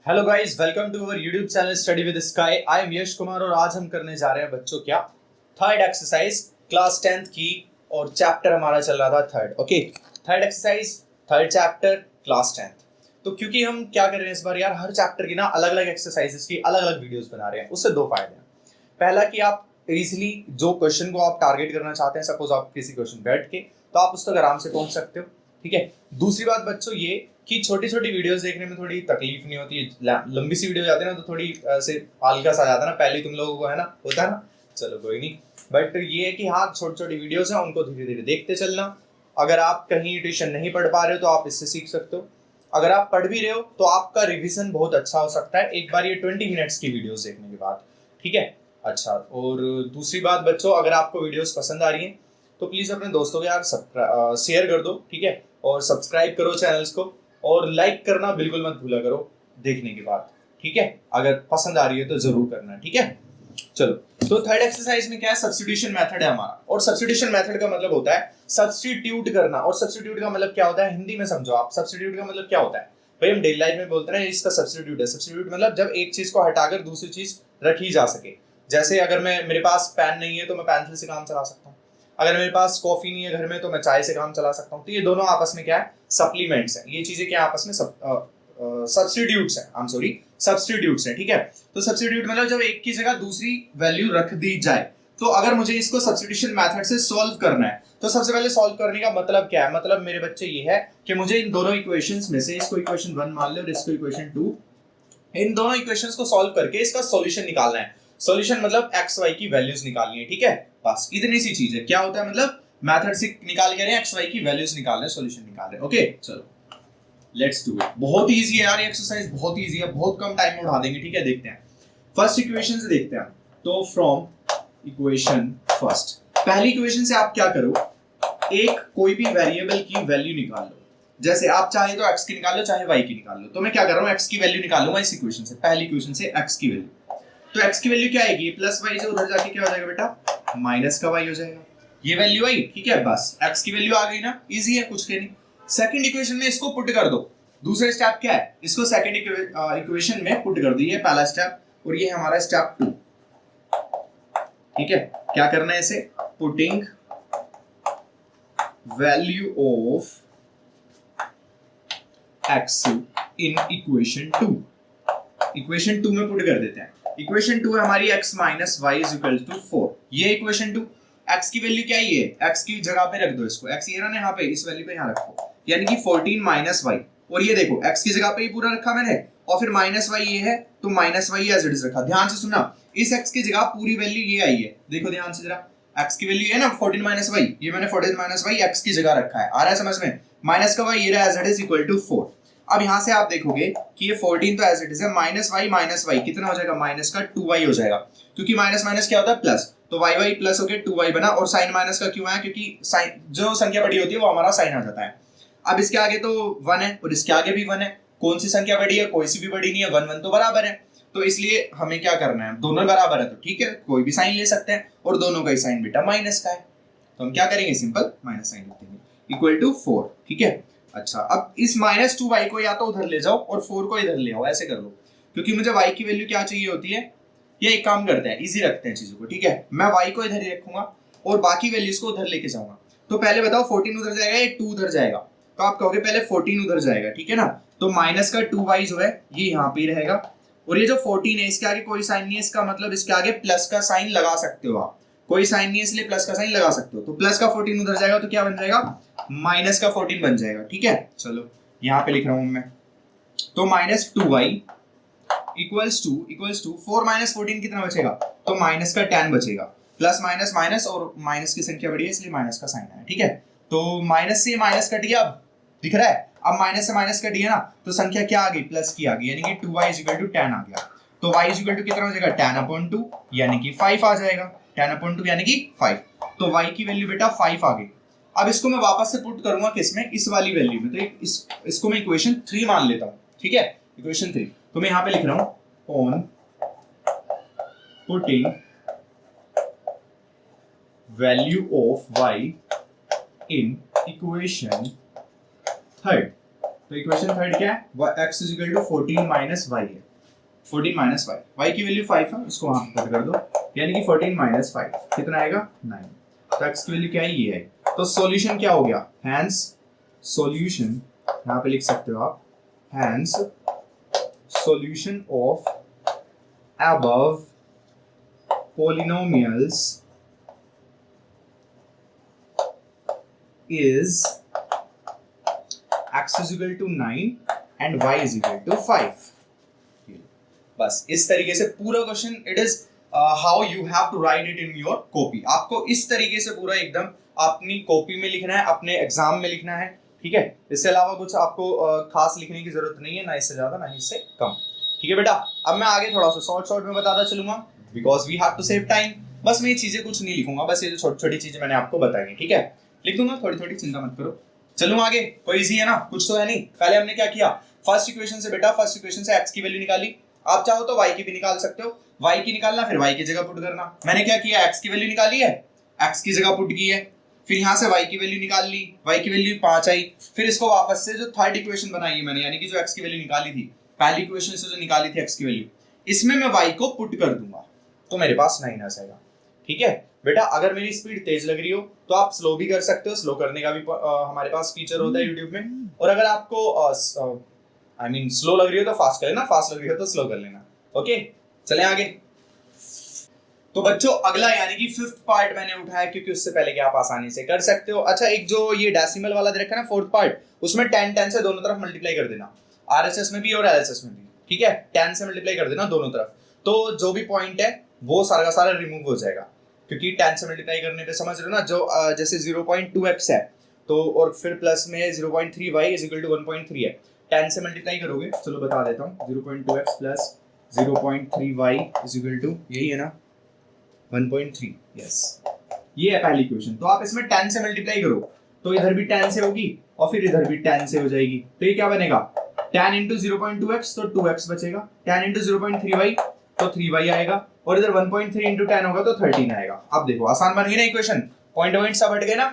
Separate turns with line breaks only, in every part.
Hello guys, welcome to our YouTube channel study with sky. I am Yash Kumar और आज हम करने जा रहे हैं बच्चों क्या थर्ड एक्सरसाइज क्लास 10th की। और चैप्टर हमारा चल रहा था third. Okay, third exercise third chapter class 10th। तो क्योंकि हम क्या कर रहे हैं इस बार यार, हर चैप्टर की ना अलग अलग एक्सरसाइजेस की अलग अलग वीडियोस बना रहे हैं। उससे दो फायदे हैं। पहला कि आप इजीली जो क्वेश्चन को आप टारगेट करना चाहते हैं, सपोज आप किसी क्वेश्चन बैठ के, तो आप उस तक आराम से पहुंच सकते हो। ठीक है। दूसरी बात बच्चों ये कि छोटी छोटी वीडियोस देखने में थोड़ी तकलीफ नहीं होती है। लंबी सी वीडियो जाती है ना तो थोड़ी ऐसे हल्का सा जाता है ना, पहले तुम लोगों को है ना, होता है ना। चलो कोई नहीं, बट ये है कि हाँ, छोटी छोटी वीडियोस हैं, उनको धीरे धीरे देखते चलना। अगर आप कहीं ट्यूशन नहीं पढ़ पा रहे हो तो आप इससे सीख सकते हो। अगर आप पढ़ भी रहे हो तो आपका रिवीजन बहुत अच्छा हो सकता है एक बार ये 20 मिनट्स की वीडियोस देखने के बाद। ठीक है। अच्छा, और दूसरी बात बच्चों, अगर आपको वीडियोस पसंद आ रही हैं तो प्लीज अपने दोस्तों के यार शेयर कर दो। ठीक है। और सब्सक्राइब करो चैनल्स को, और लाइक करना बिल्कुल मत भूला करो देखने के बाद। ठीक है। अगर पसंद आ रही है तो जरूर करना। ठीक है। चलो, तो थर्ड एक्सरसाइज में क्या है, सब्स्टिट्यूशन मेथड है हमारा। और सब्स्टिट्यूशन मेथड का मतलब होता है सब्स्टिट्यूट करना। और सब्स्टिट्यूट का मतलब क्या होता है, हिंदी में समझो आप। सब्स्टिट्यूट का मतलब क्या होता है भाई, हम डेली लाइफ में बोलते हैं इसका सब्स्टिट्यूट है। सब्स्टिट्यूट मतलब जब एक चीज को हटाकर दूसरी चीज रखी जा सके। जैसे अगर मेरे पास पेन नहीं है तो मैं पेंसिल से काम चला सकता हूँ। अगर मेरे पास कॉफी नहीं है घर में तो मैं चाय से काम चला सकता हूँ। तो ये दोनों आपस में क्या है, सप्लीमेंट्स हैं। ये चीजें क्या आपस में सब्स्टिट्यूट्स हैं। आई एम सॉरी, सब्स्टिट्यूट्स हैं। ठीक है। तो सब्स्टिट्यूट मतलब जब एक की जगह दूसरी वैल्यू रख दी जाए। तो अगर मुझे इसको सब्स्टिट्यूशन मेथड से सॉल्व करना है तो सबसे पहले सॉल्व करने का मतलब क्या है, मतलब मेरे बच्चे ये है कि मुझे इन दोनों इक्वेशंस में से, इसको इक्वेशन 1 मान ले और इसको इक्वेशन 2, इन दोनों इक्वेशंस को सॉल्व करके इसका सॉल्यूशन निकालना है। सॉल्यूशन मतलब एक्स वाई की वैल्यूज निकालनी है। ठीक है। बस इतनी सी चीज है। क्या होता है मतलब मेथड से निकाल के रहे हैं, एक्स वाई की वैल्यूज निकाल रहे हैं, सॉल्यूशन निकाल रहे हैं। ओके चलो, लेट्स डू इट। बहुत इजी है यार ये एक्सरसाइज, बहुत इजी है, बहुत कम टाइम में उठा देंगे। ठीक है, देखते हैं। फर्स्ट इक्वेशन से देखते हैं। तो फ्रॉम इक्वेशन फर्स्ट, पहली इक्वेशन से आप क्या करो, एक कोई भी वेरिएबल की वैल्यू निकाल लो। जैसे आप चाहे तो x की निकाल लो, चाहे y की निकाल लो। तो मैं क्या कर रहा हूँ, x की वैल्यू निकालूंगा इस इक्वेशन से, पहली इक्वेशन से x की वैल्यू। तो x की वैल्यू क्या आएगी, प्लस y से उधर जाके क्या हो जाएगा बेटा, माइनस का y हो जाएगा। ये वैल्यू आई। ठीक है, बस x की वैल्यू आ गई ना, इजी है, कुछ नहीं। सेकंड इक्वेशन में इसको पुट कर दो। दूसरा स्टेप क्या है, इसको सेकंड इक्वेशन में पुट कर दो। ये पहला स्टेप और ये हमारा स्टेप 2। ठीक है, क्या करना है इसे, putting value of x in equation 2। Equation 2 में पुट कर देते हैं। इक्वेशन 2 है हमारी x minus y is equal to 4। ये इक्वेशन 2, x की वैल्यू क्या है, x की जगह पे रख दो इसको, x ये ना यहाँ पे, इस वैल्यू को यहाँ रखो, यानी कि 14 माइनस वाई। और ये देखो x की जगह पे ही पूरा रखा मैंने, और फिर माइनस वाई ये है तो minus y as it is रखा। ध्यान से सुनना, इस x की जगह पूरी वैल्यू ये आई है, देखो ध्यान से जरा। x की वैल्यू है ना 14 माइनस वाई, ये मैंने 14 माइनस वाई x की जगह रखा है। आ रहा है समझ में, माइनस का y ये रहा as it is equal to 4। अब यहां से आप देखोगे कि ये 14 तो एज इट इज है, माइनस वाई कितना हो जाएगा, माइनस का 2y हो जाएगा। क्योंकि माइनस माइनस क्या होता है, प्लस। तो y प्लस हो गया, 2y बना। और साइन माइनस का क्यों है, क्योंकि साइन जो संख्या बड़ी होती है वो हमारा साइन आ जाता है। अब इसके आगे तो 1 है और इसके आगे भी 1 है। कौन सी संख्या बड़ी है, कोई सी भी बड़ी नहीं है, 1 1 तो बराबर है। तो इसलिए हमें क्या करना है, दोनों बराबर है तो ठीक है, कोई भी साइन ले सकते हैं, और दोनों का ही साइन बेटा माइनस का है। तो हम क्या करेंगे, सिंपल माइनस साइन लिख देंगे, इक्वल टू 4। ठीक है। अच्छा, अब इस माइनस 2y को या तो उधर ले जाओ और 4 को इधर ले आओ, ऐसे कर लो। क्योंकि मुझे y की वैल्यू क्या चाहिए होती है, ये एक काम करते हैं, इजी रखते हैं चीजों को। ठीक है, मैं y को इधर ही रखूंगा और बाकी वैल्यूज को उधर लेके जाऊंगा। तो पहले बताओ 14 उधर जाएगा या 2 उधर जाएगा, तो आप कहोगे पहले 14 उधर जाएगा। ठीक है ना, तो माइनस का 2y जो है ये यहाँ पे रहेगा, और ये जो 14 है इसके आगे कोई साइन नहीं है, इसका मतलब इसके आगे प्लस का साइन लगा सकते हो आप। कोई साइन नहीं है इसलिए प्लस का साइन लगा सकते हो। तो प्लस का 14 उधर जाएगा तो क्या बन जाएगा, माइनस का 14 बन जाएगा। ठीक है, चलो यहाँ पे लिख रहा हूं मैं। तो minus 2y equals to 4 minus 14 कितना बचेगा, तो माइनस का 10 बचेगा। प्लस माइनस माइनस, और माइनस की संख्या बड़ी है इसलिए माइनस का साइन है। ठीक है, तो माइनस से माइनस कट गया, अब दिख रहा है। अब माइनस से माइनस कट गया ना, तो संख्या क्या आ गई, प्लस की आ गई, यानी कि 2y इज इक्वल टू 10 आ गया। तो y इज इक्वल टू कितना हो जाएगा, 10/2 यानी कि 5 आ जाएगा। 10/2 यानी कि 5। तो y की वैल्यू बेटा 5 आ गई। अब इसको मैं वापस से पुट करूंगा किसमें, इस वाली वैल्यू में। तो इसको मैं इक्वेशन 3 मान लेता हूं। ठीक है, इक्वेशन 3। तो मैं यहां पे लिख रहा हूं, on putting value of y in equation 3, तो इक्वेशन थर्ड क्या है, x is equal to 14 minus y है, 14 माइनस वाई, वाई की वैल्यू 5 है, इसको वहां पर कर दो, यानी कि 14 माइनस 5 कितना आएगा 9, तो x की वैल्यू क्या है ये है। तो सॉल्यूशन क्या हो गया, हैंस सॉल्यूशन, यहाँ पे लिख सकते हो आप, hence solution of above polynomials is x is equal to 9 and y is equal to 5। बस इस तरीके से पूरा question, it is how you have to write it in your copy. आपको इस तरीके से पूरा एकदम अपनी कॉपी में लिखना है, अपने एग्जाम में लिखना है, ठीक है। इससे अलावा कुछ आपको खास लिखने की जरूरत नहीं है, ना इससे ज्यादा ना इससे कम, ठीक है बेटा। अब मैं आगे थोड़ा सा शॉर्ट में बताता चलूंगा, because we have to save time. बस मैं ये चीजें कुछ नहीं लिखूंगा, बस ये जो छोटी छोटी चीजें मैंने आपको बताई है, ठीक है, लिख दूंगा थोड़ी थोड़ी, चिंता मत करो। चलूँ आगे, कोई इजी है ना, कुछ तो है नहीं। पहले हमने क्या किया, फर्स्ट इक्वेशन से बेटा, फर्स्ट इक्वेशन से x की वैल्यू निकाली, आप चाहो तो y की भी निकाल सकते हो, y की निकालना फिर y की जगह पुट करना। मैंने क्या किया, x की वैल्यू निकाली है, x की जगह पुट की है, फिर यहाँ से y की वैल्यू निकाल ली, y की वैल्यू 5 आई, फिर इसको वापस से जो थर्ड इक्वेशन बनाई है मैंने, यानी कि जो x की वैल्यू निकाली थी पहली इक्वेशन से जो निकाली थी x की वैल्यू, इसमें मैं y को पुट कर दूंगा, तो मेरे पास 9 आ जाएगा, ठीक है बेटा। अगर मेरी स्पीड तेज लग रही हो तो आप स्लो भी कर सकते हो, स्लो करने का भी हमारे पास फीचर होता है यूट्यूब में, और अगर आपको स्लो लग रही हो तो फास्ट कर लेना, फास्ट लग रही हो तो स्लो कर लेना, ओके। चलें आगे। तो बच्चों अगला यानी कि फिफ्थ पार्ट मैंने उठाया, क्योंकि उससे पहले कि आप आसानी से कर सकते हो। अच्छा, एक जो ये डेसिमल वाला दे रखा है ना फोर्थ पार्ट, उसमें 10 से दोनों तरफ मल्टीप्लाई कर देना, आरएसएस में भी और एलएचएस में भी, ठीक है, 10 से मल्टीप्लाई कर देना दोनों तरफ, तो जो भी पॉइंट है वो सारा का सारा रिमूव हो जाएगा, क्योंकि 10 से मल्टीप्लाई करने पे समझ रहे हो ना, जो जैसे 0.2x है तो, और फिर प्लस में 0.3y इज इक्वल टू 1.3 है, 10 से मल्टीप्लाई करोगे, चलो बता देता हूँ, 0.2x plus 0.3y is equal to यही है ना 1.3, यस, ये है पहली इक्वेशन। तो आप इसमें 10 से मल्टीप्लाई करो तो इधर भी 10 से होगी और फिर इधर भी 10 से हो जाएगी, तो ये क्या बनेगा, 10 इंटू 0.2x तो 2x बचेगा, 10 इंटू 0.3y तो 3y आएगा, और इधर 1.3 इंटू 10 होगा तो 13 आएगा। अब देखो आसान बन गई ना इक्वेशन, पॉइंट सब हट गए ना,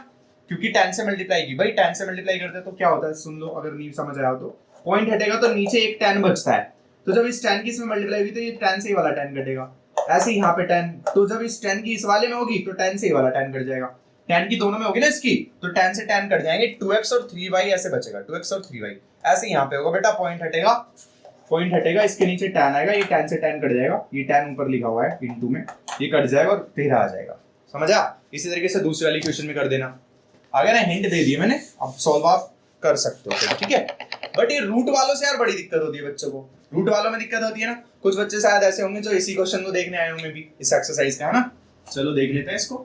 क्योंकि 10 से मल्टीप्लाई की, भाई 10 से मल्टीप्लाई करते हैं तो क्या होता है, सुन लो अगर नहीं समझ आया हो तो, पॉइंट हटेगा तो नीचे एक 10 बचता है, तो जब इस 10 की इसमें मल्टीप्लाई हुई तो ये 10 से ही वाला 10 कटेगा, ऐसे ही यहाँ पे 10, तो जब इस 10 की इस वाले में होगी तो 10 से ही वाला 10 कट जाएगा, 10 की दोनों में होगी ना इसकी, तो 10 से 10 कट जाएंगे, 2x और 3y ऐसे बचेगा, 2x और 3y ऐसे यहाँ पे होगा बेटा, पॉइंट हटेगा, इसके नीचे 10 आएगा, ये 10 से 10 कट जाएगा, ये 10 ऊपर लिखा हुआ है इनटू में, ये कट जाएगा और 13 आ जाएगा, समझा। इसी तरीके से दूसरी वाली इक्वेशन में कर देना, आ गया ना, हिंट दे दिए मैंने, अब सॉल्व आप कर सकते हो, ठीक है। बट ये रूट वालों से यार बड़ी दिक्कत होती है बच्चों को, रूट वालों में दिक्कत होती है ना, कुछ बच्चे शायद ऐसे होंगे जो इसी क्वेश्चन को देखने आए होंगे भी, इस एक्सरसाइज का, है ना। चलो देख लेते हैं इसको,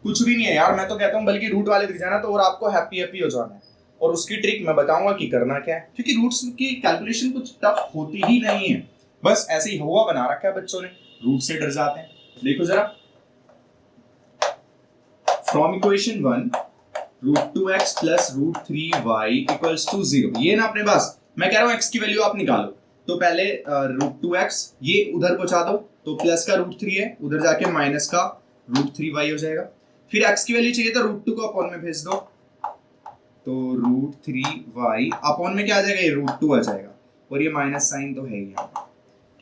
कुछ भी नहीं है यार, मैं तो कहता हूँ बल्कि रूट वाले दिख जाना तो और आपको हैप्पी हो जाना है, और उसकी ट्रिक मैं बताऊंगा कि करना क्या है, क्योंकि रूट्स की कैलकुलेशन कुछ टफ होती ही नहीं है, बस ऐसे ही हुआ बना रखा है बच्चों ने, रूट से डर जाते हैं। देखो जरा, from equation 1 √2x plus √3y equals to 0, ये ना अपने पास, मैं कह रहा हूँ x की वैल्यू आप निकालो, तो पहले √2x ये उधर पहुंचा दो, तो प्लस का √3 है, उधर जाके माइनस का √3y हो जाएगा, फिर x की वैल्यू चाहिए तो √2 को अपॉन में भेज दो, तो √3y अपॉन में क्या आ जाएगा, ये √2 आ जाएगा, और ये माइनस साइन तो है ही यहाँ,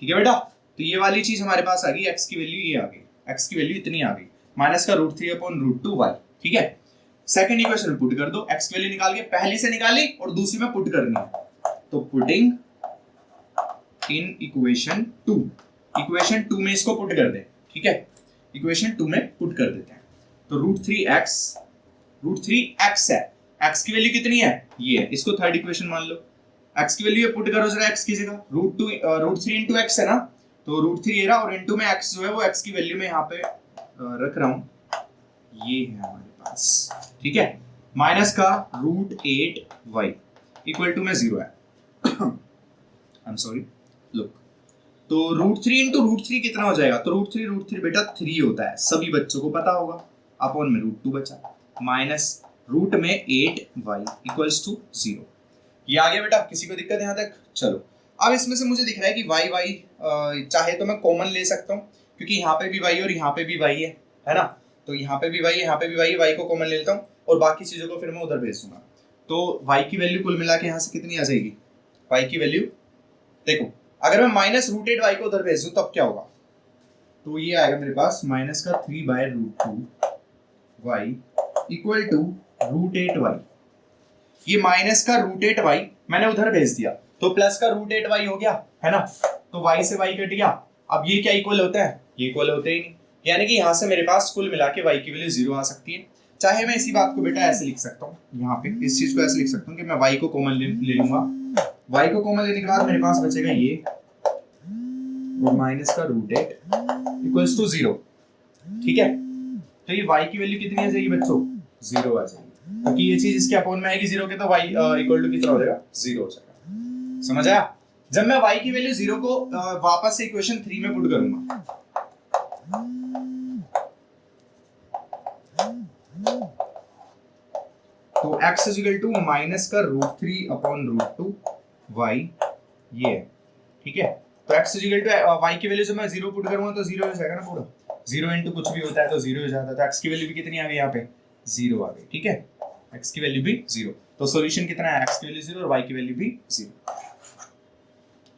ठीक है बेटा। तो ये वाली चीज हमारे पास आ गई, x की वैल्यू ये आ गई, x की वैल्यू इतनी आ गई, माइनस का √3 अपॉन √2y, ठीक है। सेकंड इक्वेशन में पुट कर दो, x की वैल्यू निकाल के पहली से निकाली और दूसरी में पुट करनी है, तो पुटिंग इन इक्वेशन 2, इक्वेशन 2 में इसको पुट कर दे, ठीक है, इक्वेशन 2 में पुट कर देते हैं, तो √3x है, x की वैल्यू कितनी है ये है, इसको थर्ड इक्वेशन मान लो, x की वैल्यू पुट करो जरा, x की जगह √3 इंटू x है ना, तो √3 ये रहा, और इंटू में x जो है वो x की वैल्यू में यहाँ पे रख रहा हूँ, ये है हमारे पास, ठीक है, माइनस का √8y इक्वल टू में 0 है, आई एम सॉरी, लुक, तो √3 इंटू √3 कितना हो जाएगा, तो √3 बेटा 3 होता है, सभी बच्चों को पता होगा, अपॉन में √2 बचा, माइनस रूट में 8y इक्वल्स टू 0, ये आ गया बेटा, किसी को दिक्कत यहाँ तक। चलो अब इसमें से मुझे दिख रहा है कि y चाहे तो मैं कॉमन ले सकता हूँ, क्योंकि यहाँ पे भी y और यहाँ पे भी y है ना, तो यहाँ पे भी y, यहाँ पे भी y को कॉमन ले लेता हूँ और बाकी चीजों को फिर मैं उधर भेज दूंगा, तो y की वैल्यू कुल मिला के यहाँ से कितनी आ जाएगी, y की वैल्यू देखो, अगर मैं माइनस रूट 8 y को उधर भेज दूं तब क्या होगा, तो ये आएगा मेरे पास माइनस का 3/√2 y इक्वल टू √8y। ये माइनस का √8y मैंने उधर भेज दिया तो प्लस का √8y हो गया, है ना, तो y से y कट गया। अब ये क्या इक्वल होता है, ये इक्वल होते ही नहीं, यानी कि यहाँ से मेरे पास कुल मिला के y की वैल्यू 0 आ सकती है। चाहे मैं इसी बात को बेटा ऐसे लिख सकता हूँ, यहाँ पे इस चीज को ऐसे लिख सकता हूँ कि मैं y को कॉमन ले लूंगा, y को कॉमन लेने के बाद मेरे पास बचेगा ये और माइनस का √8 इक्वल्स टू 0। ठीक है, तो ये y की वैल्यू कितनी आ जाएगी बच्चों, 0 आ जाएगी, क्योंकि ये चीज इसके अपोन में आएगी 0 के, तो y इक्वल टू कितना हो जाएगा, 0 हो जाएगा। समझ आया? जब मैं y की वैल्यू 0 को वापस से इक्वेशन 3 में पुट करूंगा, तो x is equal to minus का √3/√2 y ये है। ठीक है, तो x is equal to y की वैल्यू जब मैं 0 पुट करूंगा तो 0 हो जाएगा ना, पूरा 0 इंटू कुछ भी होता है तो 0 हो जाता है, तो x की वैल्यू भी कितनी आ गई यहाँ पे, 0 आ गई। ठीक है, x की वैल्यू भी 0, तो सॉल्यूशन कितना है, x की वैल्यू 0 और y की वैल्यू भी 0।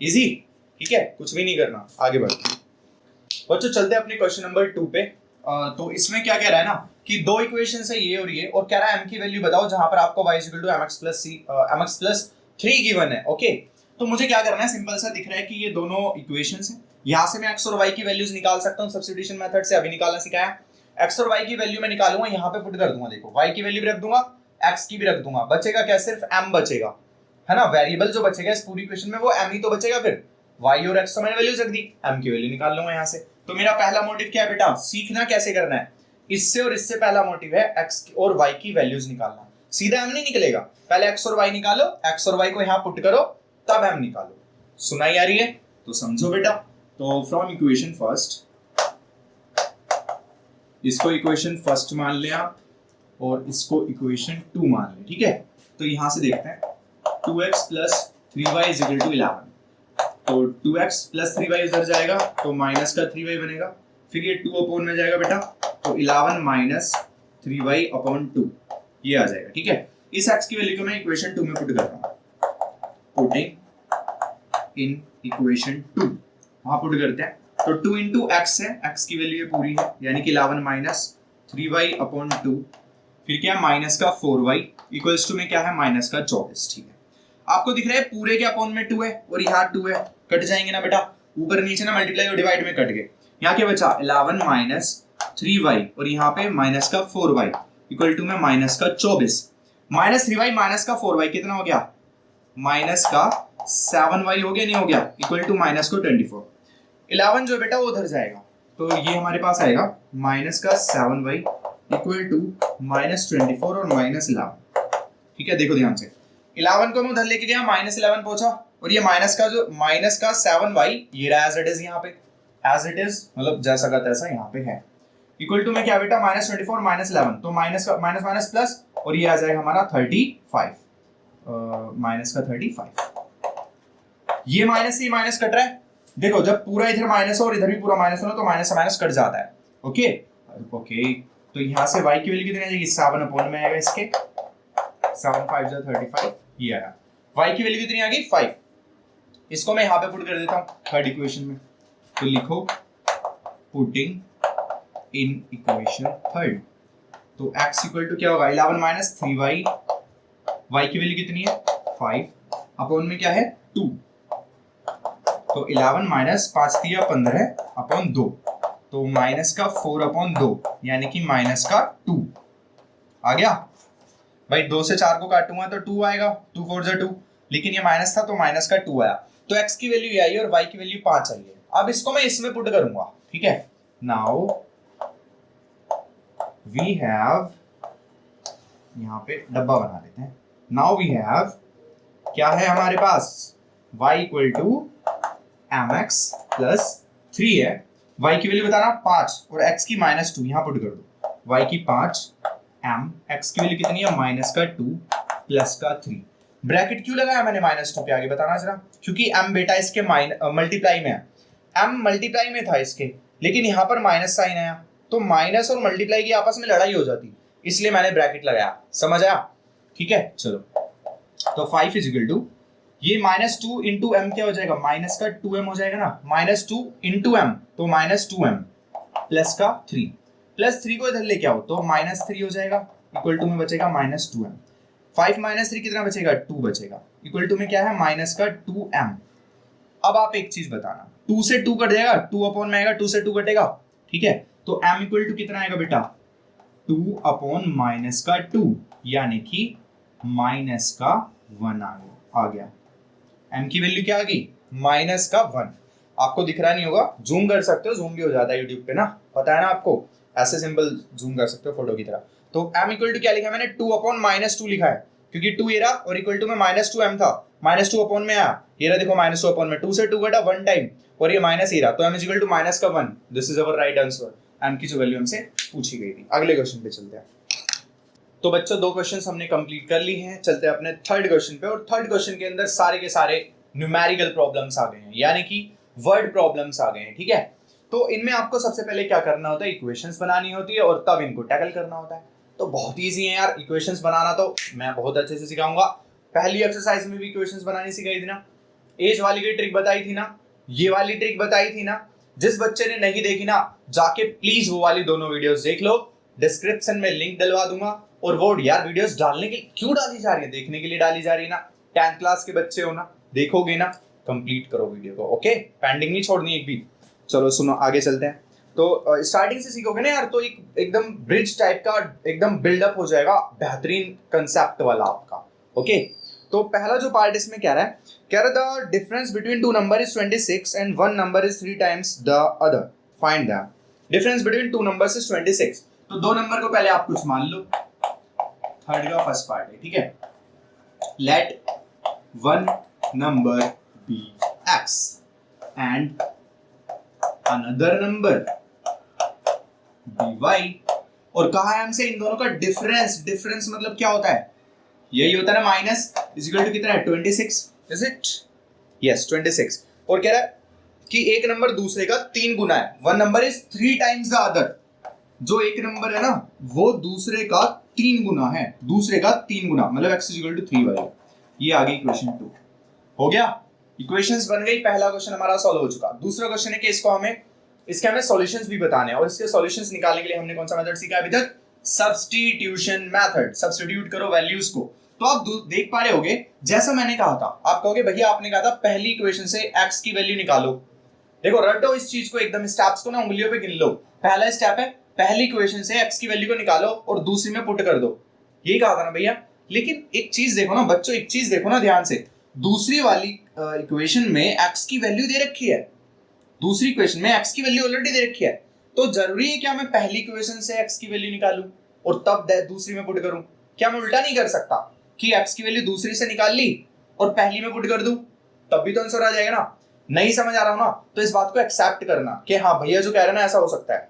इजी, ठीक है, कुछ भी नहीं करना, आगे बढ़ते बच्चों। चलते हैं अपने क्वेश्चन नंबर 2 पे। तो इसमें क्या कह रहा है ना कि दो इक्वेशन है ये और कह रहा है m की वैल्यू बताओ जहां पर आपको y mx+3 गिवन है। ओके, तो मुझे क्या करना है, सिंपल सा दिख रहा है कि ये दोनों इक्वेशंस हैं, यहाँ से मैं x और y की वैल्यूज निकाल सकता हूँ सब्स्टिट्यूशन मेथड से, अभी निकालना सिखाया। x और y की वैल्यू मैं निकालूंगा, यहाँ पे पुट कर दूंगा, देखो y की वैल्यू भी रख दूंगा, x की भी रख दूंगा, बचेगा क्या, सिर्फ m बचेगा, है ना, वेरिएबल जो बचेगा इस पूरी इक्वेशन में वो m ही तो बचेगा। फिर y और x तो मैंने वैल्यूज रख दी, m की वैल्यू निकाल लूंगा यहाँ से। तो मेरा पहला मोटिव क्या है बेटा, सीखना कैसे करना है, इससे और इससे पहला मोटिव है x और y की वैल्यूज निकालना, सीधा m नहीं निकलेगा, पहले x और y निकालो, x और y को यहाँ पुट करो तब m निकालो। सुनाई आ रही है? तो समझो बेटा, तो फ्रॉम इक्वेशन फर्स्ट, इसको इक्वेशन फर्स्ट मान ले आप और इसको इक्वेशन 2 मान ले। ठीक है, तो यहां से देखते हैं 2x + 3y = 11, तो 2x + 3y उधर जाएगा तो माइनस का 3y बनेगा, फिर ये 2 अपॉन में जाएगा बेटा, तो 11 - 3y/2 ये आ जाएगा। ठीक है, इस x की वैल्यू को मैं इक्वेशन 2 में पुट कर रहा हूं, पुटिंग इन इक्वेशन 2, वहां पुट करते हैं, तो 2 × x है, x की वैल्यू ये पूरी है, यानी कि 11 - 3y/2, फिर क्या है माइनस का 4y इक्वल्स टू में क्या है माइनस का 24। ठीक है, आपको दिख रहा है पूरे के अपोन में 2 है और यहाँ 2 है, कट जाएंगे ना बेटा, ऊपर नीचे ना मल्टीप्लाई और डिवाइड में कट गए, यहाँ क्या बचा 11 - 3y और यहाँ पे माइनस का 4y इक्वल टू में माइनस का 24, -3y माइनस का 4y कितना हो गया, माइनस का 7y हो गया, नहीं हो गया, इक्वल टू माइनस को 24। 11 जो बेटा वो उधर जाएगा, तो ये हमारे पास आएगा माइनस का 7y इक्वल टू -24 और -11। ठीक है, देखो ध्यान से, 11 को मैं उधर लेके गया, -11 पहुंचा, और ये माइनस का 7y ये रहा एज इट इज, यहाँ पे एज इट इज मतलब जैसा का तैसा यहाँ पे है, इक्वल टू में क्या बेटा -24 -11, तो माइनस का माइनस प्लस, और ये आ जाएगा हमारा 35, माइनस का 35। ये माइनस से माइनस कट रहा है, देखो जब पूरा इधर माइनस हो और इधर भी पूरा माइनस हो तो माइनस से माइनस कट जाता है। ओके ओके, तो यहाँ से y की वैल्यू कितनी आ जाएगी, 7 अपॉन में आएगा इसके, 7 5 = 35, ये आया, y की वैल्यू कितनी आ गई 5। इसको मैं यहाँ पे पुट कर देता हूँ थर्ड इक्वेशन में, तो लिखो पुटिंग इन इक्वेशन थर्ड, तो x इक्वल टू क्या होगा 11 - 3y, y की वैल्यू कितनी है 5 अपॉन में क्या है 2, तो 11 - 5 × 15/2, तो माइनस का 4/2 यानी कि माइनस का 2 आ गया भाई। 2 से 4 को काटूंगा तो 2 आएगा, 2 4 = 2, लेकिन ये माइनस था तो माइनस का 2 आया, तो x की वैल्यू ये आई और y की वैल्यू 5 आई है। अब इसको मैं इसमें पुट करूंगा, ठीक है, नाउ वी हैव, यहाँ पे डब्बा बना देते हैं, नाउ वी हैव क्या है हमारे पास y = mx + 3 है, y की वैल्यू बताना 5 और x की -2 यहाँ पुट कर दो, y की 5 m, x की वैल्यू कितनी है -2 प्लस का 3, ब्रैकेट क्यों लगाया मैंने -2 के आगे बताना जरा, क्योंकि m बेटा इसके मल्टीप्लाई में है, m मल्टीप्लाई में था इसके, लेकिन यहाँ पर माइनस साइन आया तो माइनस और मल्टीप्लाई की आपस में लड़ाई हो जाती, इसलिए मैंने ब्रैकेट लगाया, समझ आया? ठीक है, चलो तो 5 इज इक्वल टू ये -2 इंटू एम क्या हो जाएगा, माइनस का 2m हो जाएगा ना, -2 इंटू एम तो -2m प्लस का 3, +3 को इधर लेके आओ तो -3 हो जाएगा, इक्वल टू में बचेगा -2m। 5 - 3 कितना बचेगा, 2 बचेगा, इक्वल टू में क्या है माइनस का 2m। अब आप एक चीज बताना, 2 से 2 कट जाएगा, 2 अपॉन में आएगा, 2 से 2 कटेगा, ठीक है, तो m इक्वल टू कितना आएगा बेटा, 2 अपॉन माइनस का 2 यानी कि माइनस का 1 आ गया। m की वैल्यू क्या आ गई, माइनस का 1। आपको दिख रहा नहीं होगा, जूम कर सकते हो, जूम भी हो जाता है यूट्यूब पे ना, पता है ना आपको, ऐसे सिंपल जूम कर सकते हो फोटो की तरह। तो m इक्वल टू क्या लिखा है मैंने, 2 अपॉन -2 लिखा है, क्योंकि 2 ये रहा और इक्वल टू में -2m था, -2 अपॉन में आया, ये रहा देखो -2 अपॉन में, 2 से 2 कटा 1 टाइम और ये माइनस ही रहा, तो m is equal to minus का 1। This is our right answer, m की जो वैल्यू हमसे पूछी गई थी। अगले क्वेश्चन पे चलते हैं। तो बच्चों 2 क्वेश्चंस हमने कंप्लीट कर ली हैं, चलते हैं अपने थर्ड क्वेश्चन पे। और थर्ड क्वेश्चन के अंदर सारे के सारे न्यूमेरिकल प्रॉब्लम्स आ गए हैं, यानी कि वर्ड प्रॉब्लम्स आ गए हैं, ठीक है। तो इनमें आपको सबसे पहले क्या करना होता है, इक्वेशंस बनानी होती है और तब इनको टैकल करना होता है। तो बहुत ईजी है यार, इक्वेशंस बनाना तो मैं बहुत अच्छे से सिखाऊंगा। पहली एक्सरसाइज में भी इक्वेशंस बनानी सिखाई थी ना, एज वाली की ट्रिक बताई थी ना, ये वाली ट्रिक बताई थी ना। जिस बच्चे ने नहीं देखी ना, जाके प्लीज वो वाली दोनों वीडियोस देख लो, डिस्क्रिप्शन में लिंक डलवा दूंगा। और वो यार वीडियोस डालने के क्यों डाली जा रही है, देखने के लिए डाली जा रही है ना। 10th क्लास के बच्चे हो ना, देखोगे ना, कंप्लीट करो वीडियो को, ओके, पेंडिंग नहीं छोड़नी एक भी। चलो सुनो आगे चलते हैं। तो स्टार्टिंग से सीखोगे ना यार, तो एकदम ब्रिज टाइप का एकदम बिल्डअप हो जाएगा, बेहतरीन कंसेप्ट वाला आपका, ओके। तो पहला जो पार्ट इसमें कह रहा है the difference between 2 number is 26 and 1 number is 3 times the other, find the difference between 2 numbers is 26। तो 2 नंबर को पहले आप कुछ मान लो, थर्ड का फर्स्ट पार्ट है, ठीक है। Let 1 number be x and another number by y। और कहा है हमसे इन दोनों का डिफरेंस, डिफरेंस मतलब क्या होता है, यही होता है ना, माइनस इज इक्वल टू कितना है 26, इज इट, यस 26। और कह रहा है कि एक नंबर दूसरे का 3 गुना है, one number is 3 times the other. जो एक नंबर है ना वो दूसरे का 3 गुना है, दूसरे का 3 गुना, मतलब x is equal to 3y। ये आ गई इक्वेशन 2, हो गया, इक्वेशंस बन गई। पहला क्वेश्चन हमारा सॉल्व हो चुका। दूसरा क्वेश्चन है कि इसके हमें सॉल्यूशंस भी बताने हैं, और इसके सॉल्यूशंस निकालने के लिए हमने कौन सा मेथड सीखा अभी तक, सब्स्टिट्यूशन मेथड। सब्स्टिट्यूट करो वैल्यूज को। तो आप देख पा रहे होगे, जैसा मैंने कहा था, आप कहोगे भैया आपने कहा था पहली इक्वेशन से x की वैल्यू निकालो। देखो रटो इस चीज को, एकदम स्टेप्स को ना उंगलियों पे गिन लो। पहला स्टेप है पहली इक्वेशन से x की वैल्यू को निकालो और दूसरी में पुट कर दो, यही कहा था ना भैया। लेकिन एक चीज देखो ना बच्चों, एक चीज देखो ना ध्यान से, दूसरी वाली इक्वेशन में x की वैल्यू दे रखी है, दूसरी इक्वेशन में x की वैल्यू ऑलरेडी दे रखी है। तो जरूरी है क्या मैं पहली इक्वेशन से x की वैल्यू निकालूं और तब दूसरी में पुट करूं? क्या मैं उल्टा नहीं कर सकता कि x की वैल्यू दूसरी से निकाल ली और पहली में पुट कर दूं, तब भी तो आंसर आ जाएगा ना। नहीं समझ आ रहा हो ना, तो इस बात को एक्सेप्ट करना कि हाँ भैया जो कह रहे हैं ना ऐसा हो सकता है।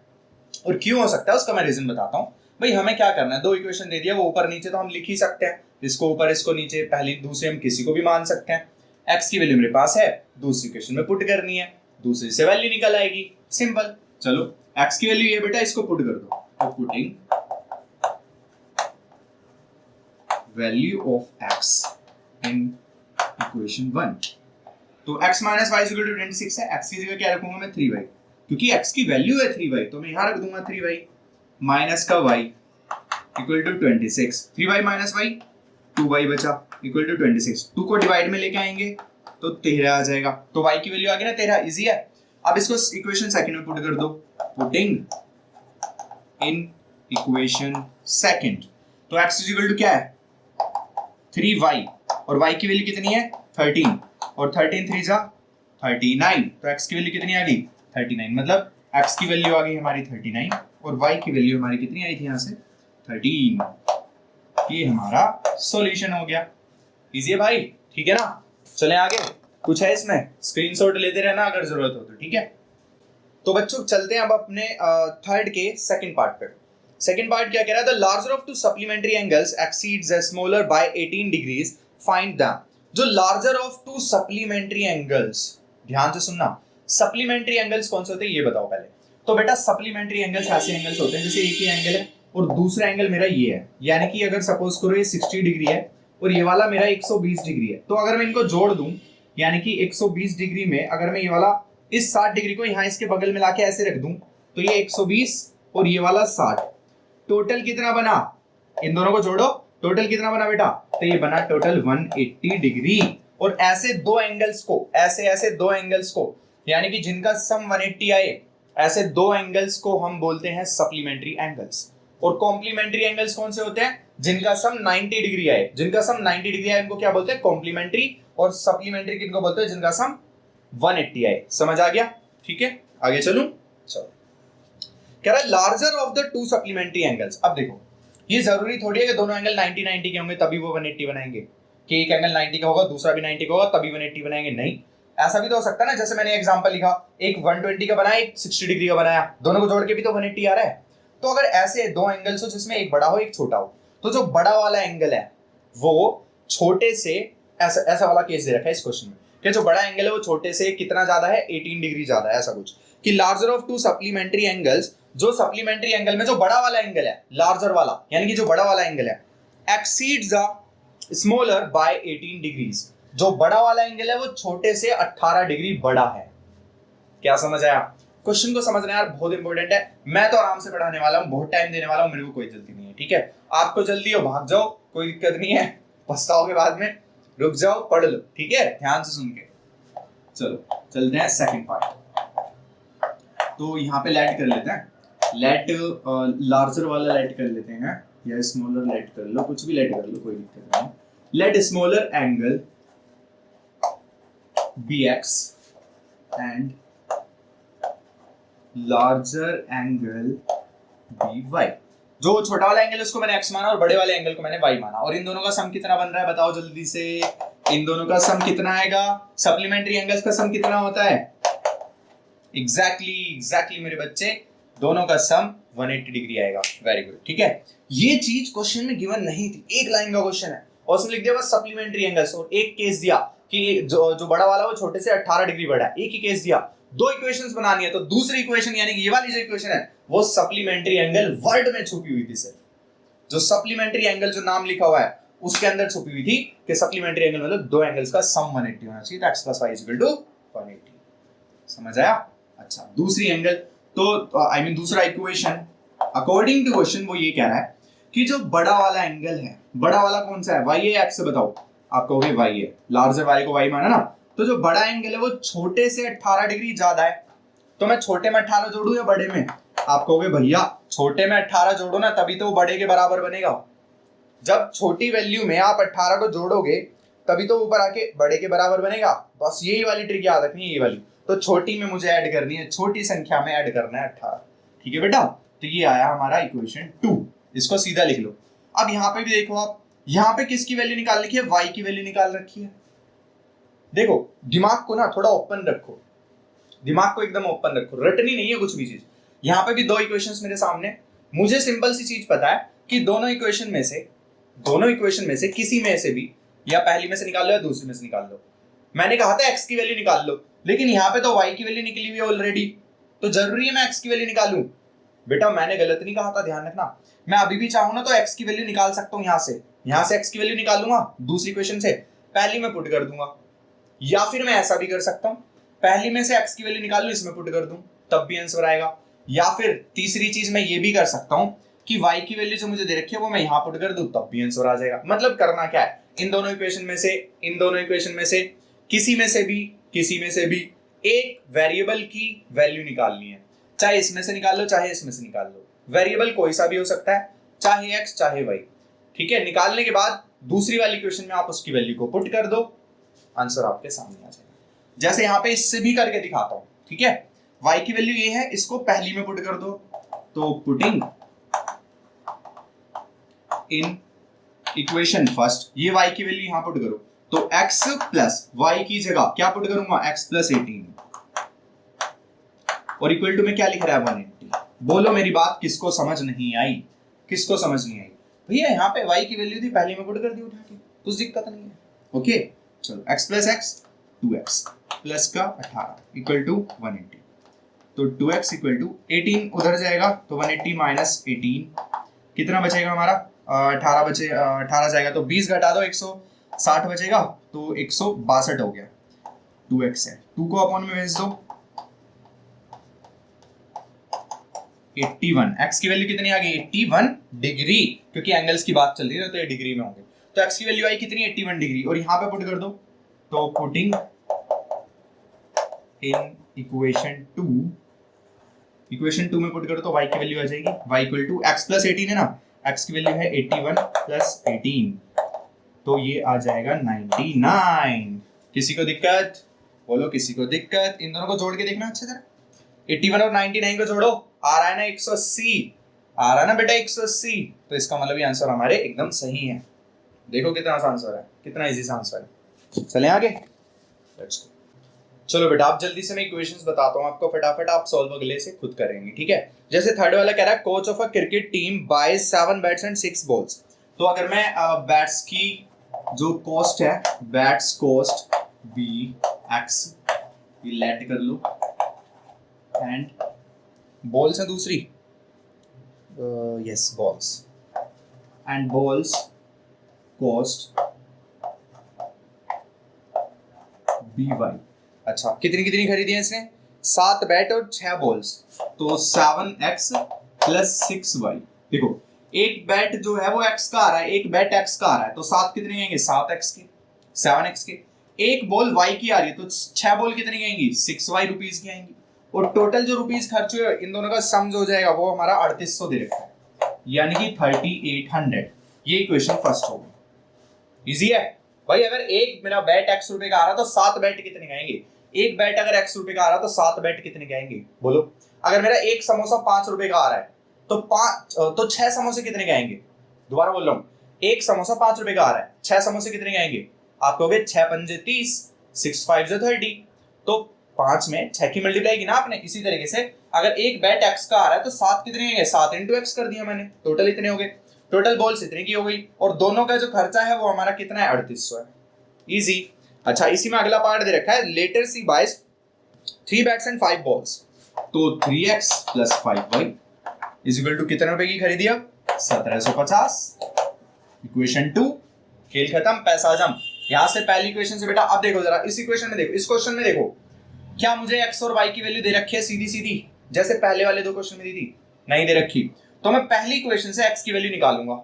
और क्यों हो सकता है उसका मैं रीजन बताता हूँ। भाई हमें क्या करना है, 2 इक्वेशन दे दिया, वो ऊपर नीचे तो हम लिख ही सकते हैं, इसको ऊपर इसको नीचे, पहली दूसरी हम किसी को भी मान सकते हैं। x की वैल्यू मेरे पास है, दूसरी इक्वेशन में पुट करनी है, दूसरी से वैल्यू निकल आएगी, सिंपल। चलो x की वैल्यू ये बेटा, इसको पुट कर दो, तो putting value of x in equation 1। तो x minus y equal to 26 है, x की जगह क्या रखूंगा मैं 3y, क्योंकि x की वैल्यू है 3y, तो मैं यहां रख दूंगा 3y माइनस का y equal to 26, 3y minus y 2y बचा इक्वल टू 26। 2 को डिवाइड में लेके आएंगे तो 13 आ जाएगा, तो y की वैल्यू आ गई ना 13, इजी है। अब इसको इक्वेशन सेकंड में पुट कर दो, पुटिंग इन इक्वेशन सेकंड। तो x इक्वल टू क्या है 3y और y की वैल्यू कितनी है 13, और 13 3 जा 39, तो x की वैल्यू कितनी आ गई 39, मतलब x की वैल्यू आ गई हमारी 39 और y की वैल्यू हमारी कितनी आई थी यहाँ से 13। ये हमारा सॉल्यूशन हो गया, इजी है भाई, ठीक है ना। चलें आगे, कुछ है इसमें, स्क्रीनशॉट लेते रहना अगर जरूरत हो तो, ठीक है। तो बच्चों चलते हैं अब अपने थर्ड के सेकंड पार्ट पे। सेकंड पार्ट क्या कह रहा है, the larger of 2 supplementary angles exceeds the smaller by 18 degrees, find the. जो लार्जर ऑफ 2 सप्लीमेंट्री एंगल्स, ध्यान से सुनना, सप्लीमेंट्री एंगल्स कौन से होते हैं ये बताओ पहले। तो बेटा सप्लीमेंट्री एंगल्स ऐसे एंगल्स होते हैं जैसे एक ही एंगल है और दूसरा एंगल मेरा ये है, यानी कि अगर सपोज करो ये 60 डिग्री है और ये वाला मेरा 120 डिग्री है। तो अगर मैं इनको जोड़ दूं, यानी कि 120 डिग्री में अगर मैं ये वाला इस 60 डिग्री को यहाँ इसके बगल में लाके ऐसे रख दूं, तो ये 120 और ये वाला 60, टोटल कितना बना? इन दोनों को जोड़ो, टोटल कितना बना बेटा? तो ये बना टोटल 180 डिग्री। और ऐसे दो एंगल्स को, ऐसे दो एंगल्स को, यानी कि जिनका सम 180 आए, ऐसे दो एंगल्स को हम बोलते हैं सप्लीमेंट्री एंगल्स। और कॉम्प्लीमेंट्री एंगल्स कौन से होते हैं? जिनका सम 90 डिग्री आए, जिनका सम 90 डिग्री आए इनको क्या बोलते हैं? कॉम्प्लीमेंट्री। और सप्लीमेंट्री किनको बोलते हैं? जिनका सम 180 आए। समझ आ गया? ठीक है, आगे चलूं। चलो, कह रहा है larger of the two supplementary angles. अब देखो, ये जरूरी थोड़ी है कि दोनों एंगल 90 के होंगे तभी वो 180 बनाएंगे, कि एक एंगल 90 का होगा दूसरा भी 90 का होगा तभी 180 बनाएंगे। नहीं, ऐसा भी तो हो सकता है ना, जैसे मैंने एग्जांपल लिखा, एक 120 का बनाया, एक 60 डिग्री का बनाया, दोनों को जोड़ के भी तो 180 आ रहा है। तो अगर ऐसे दो एंगल्स हो जिसमें एक बड़ा हो एक छोटा हो, तो जो बड़ा वाला एंगल है वो छोटे से, ऐसा वाला केस दे रखा है इस क्वेश्चन में, कि जो बड़ा एंगल है वो छोटे से कितना ज्यादा है? 18 डिग्री ज्यादा है, ऐसा कुछ। कि larger of to supplementary angles, जो सप्लीमेंट्री एंगल में जो बड़ा वाला एंगल है, लार्जर वाला, यानी कि जो बड़ा वाला एंगल है, exceeds the smaller by 18 degrees, जो बड़ा वाला एंगल है वो छोटे से 18 डिग्री बड़ा है। क्या समझ आया? क्वेश्चन को समझना यार बहुत इंपॉर्टेंट है। मैं तो आराम से पढ़ाने वाला हूँ, बहुत टाइम देने वाला हूँ, मेरे को कोई जल्दी नहीं है। ठीक है, आपको जल्दी हो भाग जाओ, कोई दिक्कत नहीं है, पछताओगे बाद में, रुक जाओ पढ़ लो। ठीक है, ध्यान से सुन के। चलो चलते हैं सेकंड पार्ट। तो यहाँ पे लेट कर लेते हैं, लेट लार्जर वाला लेट कर लेते हैं, या स्मॉलर लेट कर लो, कुछ भी लेट कर लो, कोई दिक्कत नहीं। Let smaller angle bx and larger angle by। जो छोटा वाला एंगल उसको मैंने x माना और बड़े वाले एंगल को मैंने y माना, और इन दोनों का सम कितना बन रहा है बताओ जल्दी से। इन दोनों का सम कितना आएगा? सप्लीमेंट्री एंगल्स का सम कितना होता है? एग्जैक्टली मेरे बच्चे, दोनों का सम 180 डिग्री आएगा। Very good. ठीक है, ये चीज क्वेश्चन में गिवन नहीं थी, एक लाइन का क्वेश्चन है और उसमें लिख दिया बस सप्लीमेंट्री एंगल्स, और एक केस दिया कि जो बड़ा वाला वो छोटे से 18 डिग्री बड़ा है, एक ही केस दिया। दो इक्वेशंस बनानी है, तो दूसरी इक्वेशन यानी कि ये वाली जो इक्वेशन है वो सप्लीमेंट्री एंगल वर्ड में छुपी हुई थी। सिर्फ जो सप्लीमेंट्री एंगल जो नाम लिखा हुआ है उसके अंदर छुपी हुई थी कि सप्लीमेंट्री एंगल मतलब दो एंगल्स का सम 180 होना चाहिए, तो x + y = 180। समझ आया? अच्छा, दूसरी एंगल तो आई मीन दूसरा इक्वेशन अकॉर्डिंग टू क्वेश्चन वो ये कह रहा है कि जो बड़ा वाला एंगल है, बड़ा वाला कौन सा है? y है x से बताओ, आप कहोगे y है, लार्जर वाले को y माना ना, तो जो बड़ा एंगल है वो छोटे से 18 डिग्री ज्यादा है। तो मैं छोटे में 18 जोड़ू या बड़े में? आप कहोगे भैया छोटे में 18 जोड़ो ना, तभी तो वो बड़े के बराबर बनेगा। जब छोटी वैल्यू में आप 18 को जोड़ोगे तभी तो ऊपर आके बड़े के बराबर बनेगा। बस यही वाली ट्रिक याद रखनी है, ये वाली। तो छोटी में मुझे ऐड करनी है, छोटी संख्या में ऐड करना है 18। ठीक है बेटा, तो ये आया हमारा इक्वेशन 2, इसको सीधा लिख लो। अब यहाँ पे भी देखो आप, यहाँ पे किसकी वैल्यू निकाल रखी है? y की वैल्यू निकाल रखी है। देखो दिमाग को ना थोड़ा ओपन रखो, दिमाग को एकदम ओपन रखो, रटनी नहीं है कुछ भी चीज। यहाँ पे भी दो इक्वेशंस मेरे सामने, मुझे सिंपल सी चीज पता है कि दोनों इक्वेशन में से किसी में से भी, या पहली में से निकाल लो या दूसरी में से निकाल लो। मैंने कहा था x की वैल्यू निकाल लो, लेकिन यहाँ पे तो y की वैल्यू निकली हुई है ऑलरेडी, तो जरूरी है मैं x की वैल्यू निकालूं? बेटा मैंने गलत नहीं कहा था, ध्यान रखना। मैं अभी भी चाहूं ना तो x की वैल्यू निकाल सकता हूं, यहाँ से x की वैल्यू निकाल लूंगा दूसरी इक्वेशन से, पहली में पुट कर दूंगा। या फिर मैं ऐसा भी कर सकता हूं, पहली में से x की वैल्यू निकाल लूं, इसमें पुट कर दूं, तब भी आंसर आएगा। या फिर तीसरी चीज मैं ये भी कर सकता हूं कि y की वैल्यू जो मुझे दे रखी है वो मैं यहाँ पुट कर दूं, तब भी आंसर आ जाएगा। मतलब करना क्या है, इन दोनों इक्वेशन में से किसी में से भी एक वेरिएबल की वैल्यू निकालनी है, चाहे इसमें से निकाल लो चाहे इसमें से निकाल लो। वेरिएबल कोई सा भी हो सकता है, चाहे x चाहे y। ठीक है, निकालने के बाद दूसरी वाली इक्वेशन में आप उसकी वैल्यू को पुट कर दो, आंसर आपके सामने आ जाएगा। जैसे यहाँ पे इससे भी करके दिखाता हूं। ठीक है, y की वैल्यू ये है, इसको पहली में पुट कर दो, तो पुटिंग इन इक्वेशन फर्स्ट, ये y की वैल्यू यहां पुट करो, तो x प्लस y की जगह क्या पुट करूंगा? x + 18, और इक्वल टू में क्या लिख रहा है? 180। बोलो मेरी बात किसको समझ नहीं आई? किसको समझ नहीं आई? भैया यहाँ पे y की वैल्यू थी, पहली में पुट कर दी उठा के, कुछ दिक्कत नहीं है। ओके चलो, x + x 2x प्लस का 18 इक्वल टू 180, तो 2x इक्वल टू 18 उधर जाएगा, तो 180 - 18 कितना बचेगा हमारा? 18 बचे, 18 जाएगा तो 20 घटा दो, 160 बचेगा तो 162 हो गया, 2x है, 2 को अपॉन में भेज दो, 81, x की वैल्यू कितनी आ गई 81 डिग्री, क्योंकि एंगल्स की बात चल रही है तो ये डिग्री में होंगे, तो x की वैल्यू आई कितनी 81 डिग्री, और यहाँ पे पुट कर दो, तो पुटिंग इन इक्वेशन 2 में पुट करो तो y की वैल्यू आ जाएगी, y equal to x plus 18 है ना, x की वैल्यू है 81 प्लस 18, तो ये आ जाएगा 99। किसी को दिक्कत बोलो, किसी को दिक्कत? इन दोनों को जोड़ के देखना अच्छे तरह, 81 और 99 को जोड़ो, आ रहा है ना 180, आ रहा है ना बेटा 180, तो इसका मतलब ये आंसर हमारे एकदम सही है। देखो कितना आसान आंसर है, कितना इजी सा आंसर है। चलें आगे, लेट्स गो। चलो बेटा आप जल्दी से मैं इक्वेशंस बताता हूँ आपको, फटाफट आप सॉल्व अगले से खुद करेंगे, ठीक है। जैसे थर्ड वाला कह रहा है coach of a cricket team buys 7 bats and 6 balls, तो अगर मैं बैट्स की जो कॉस्ट है, बैट्स कॉस्ट बी एक्स ये लेट कर लो, एंड बॉल्स है दूसरी, yes balls, and balls cost be y. अच्छा कितनी कितनी खरीदी है इसने, 7 बैट और 6 बॉल्स, तो 7x प्लस 6y। देखो एक बैट जो है वो x का आ रहा है, एक बैट x का आ रहा है, तो 7 कितने आएंगे 7x के, 7x के, एक बॉल y की आ रही है तो 6 बॉल कितनी आएंगी 6y रुपीज की आएंगी, और टोटल जो रुपीज खर्च हुए इन दोनों का सम जो हो जाएगा वो हमारा 3800 दे रखा है, यानी कि 3800। ये इक्वेशन फर्स्ट होगी, इजी है भाई। अगर एक मेरा बैट x रुपए का आ रहा तो 7 बैट कितने का आएंगे, एक बैट अगर x रुपए का आ रहा तो 7 बैट कितने के आएंगे बोलो। अगर मेरा एक समोसा 5 रुपए का आ रहा है तो 6 समोसे कितने के आएंगे, दोबारा बोल रहा हूँ, एक समोसा 5 रुपए का आ रहा है, 6 समोसे कितने के आएंगे, आप कहोगे 6 पंजे 30, 6 5 30, तो 5 में 6 की मल्टीप्लाई की ना आपने। इसी तरीके से अगर एक बैट x का आ रहा है तो 7 कितने आएंगे, 7 इंटू एक्स कर दिया मैंने, टोटल इतने हो गए, टोटल बॉल्स इतने की हो गई, और दोनों का जो खर्चा है वो हमारा कितना है 3800 है, इजी। अच्छा इसी में अगला पार्ट दे रखा है, later she buys 3 bats and 5 balls, तो 3x plus 5y is equal to कितने रुपए की खरीदी, अब 1750। इक्वेशन 2 खेल खत्म, पैसा जम। यहां से पहली इक्वेशन से बेटा अब देखो जरा, इस इक्वेशन में देखो, इस क्वेश्चन में देखो, क्या मुझे x और y की वैल्यू दे रखी है सीधी सीधी, जैसे पहले वाले दो क्वेश्चन में दी थी, नहीं दे रखी, तो मैं पहली इक्वेशन से x की वैल्यू निकालूंगा,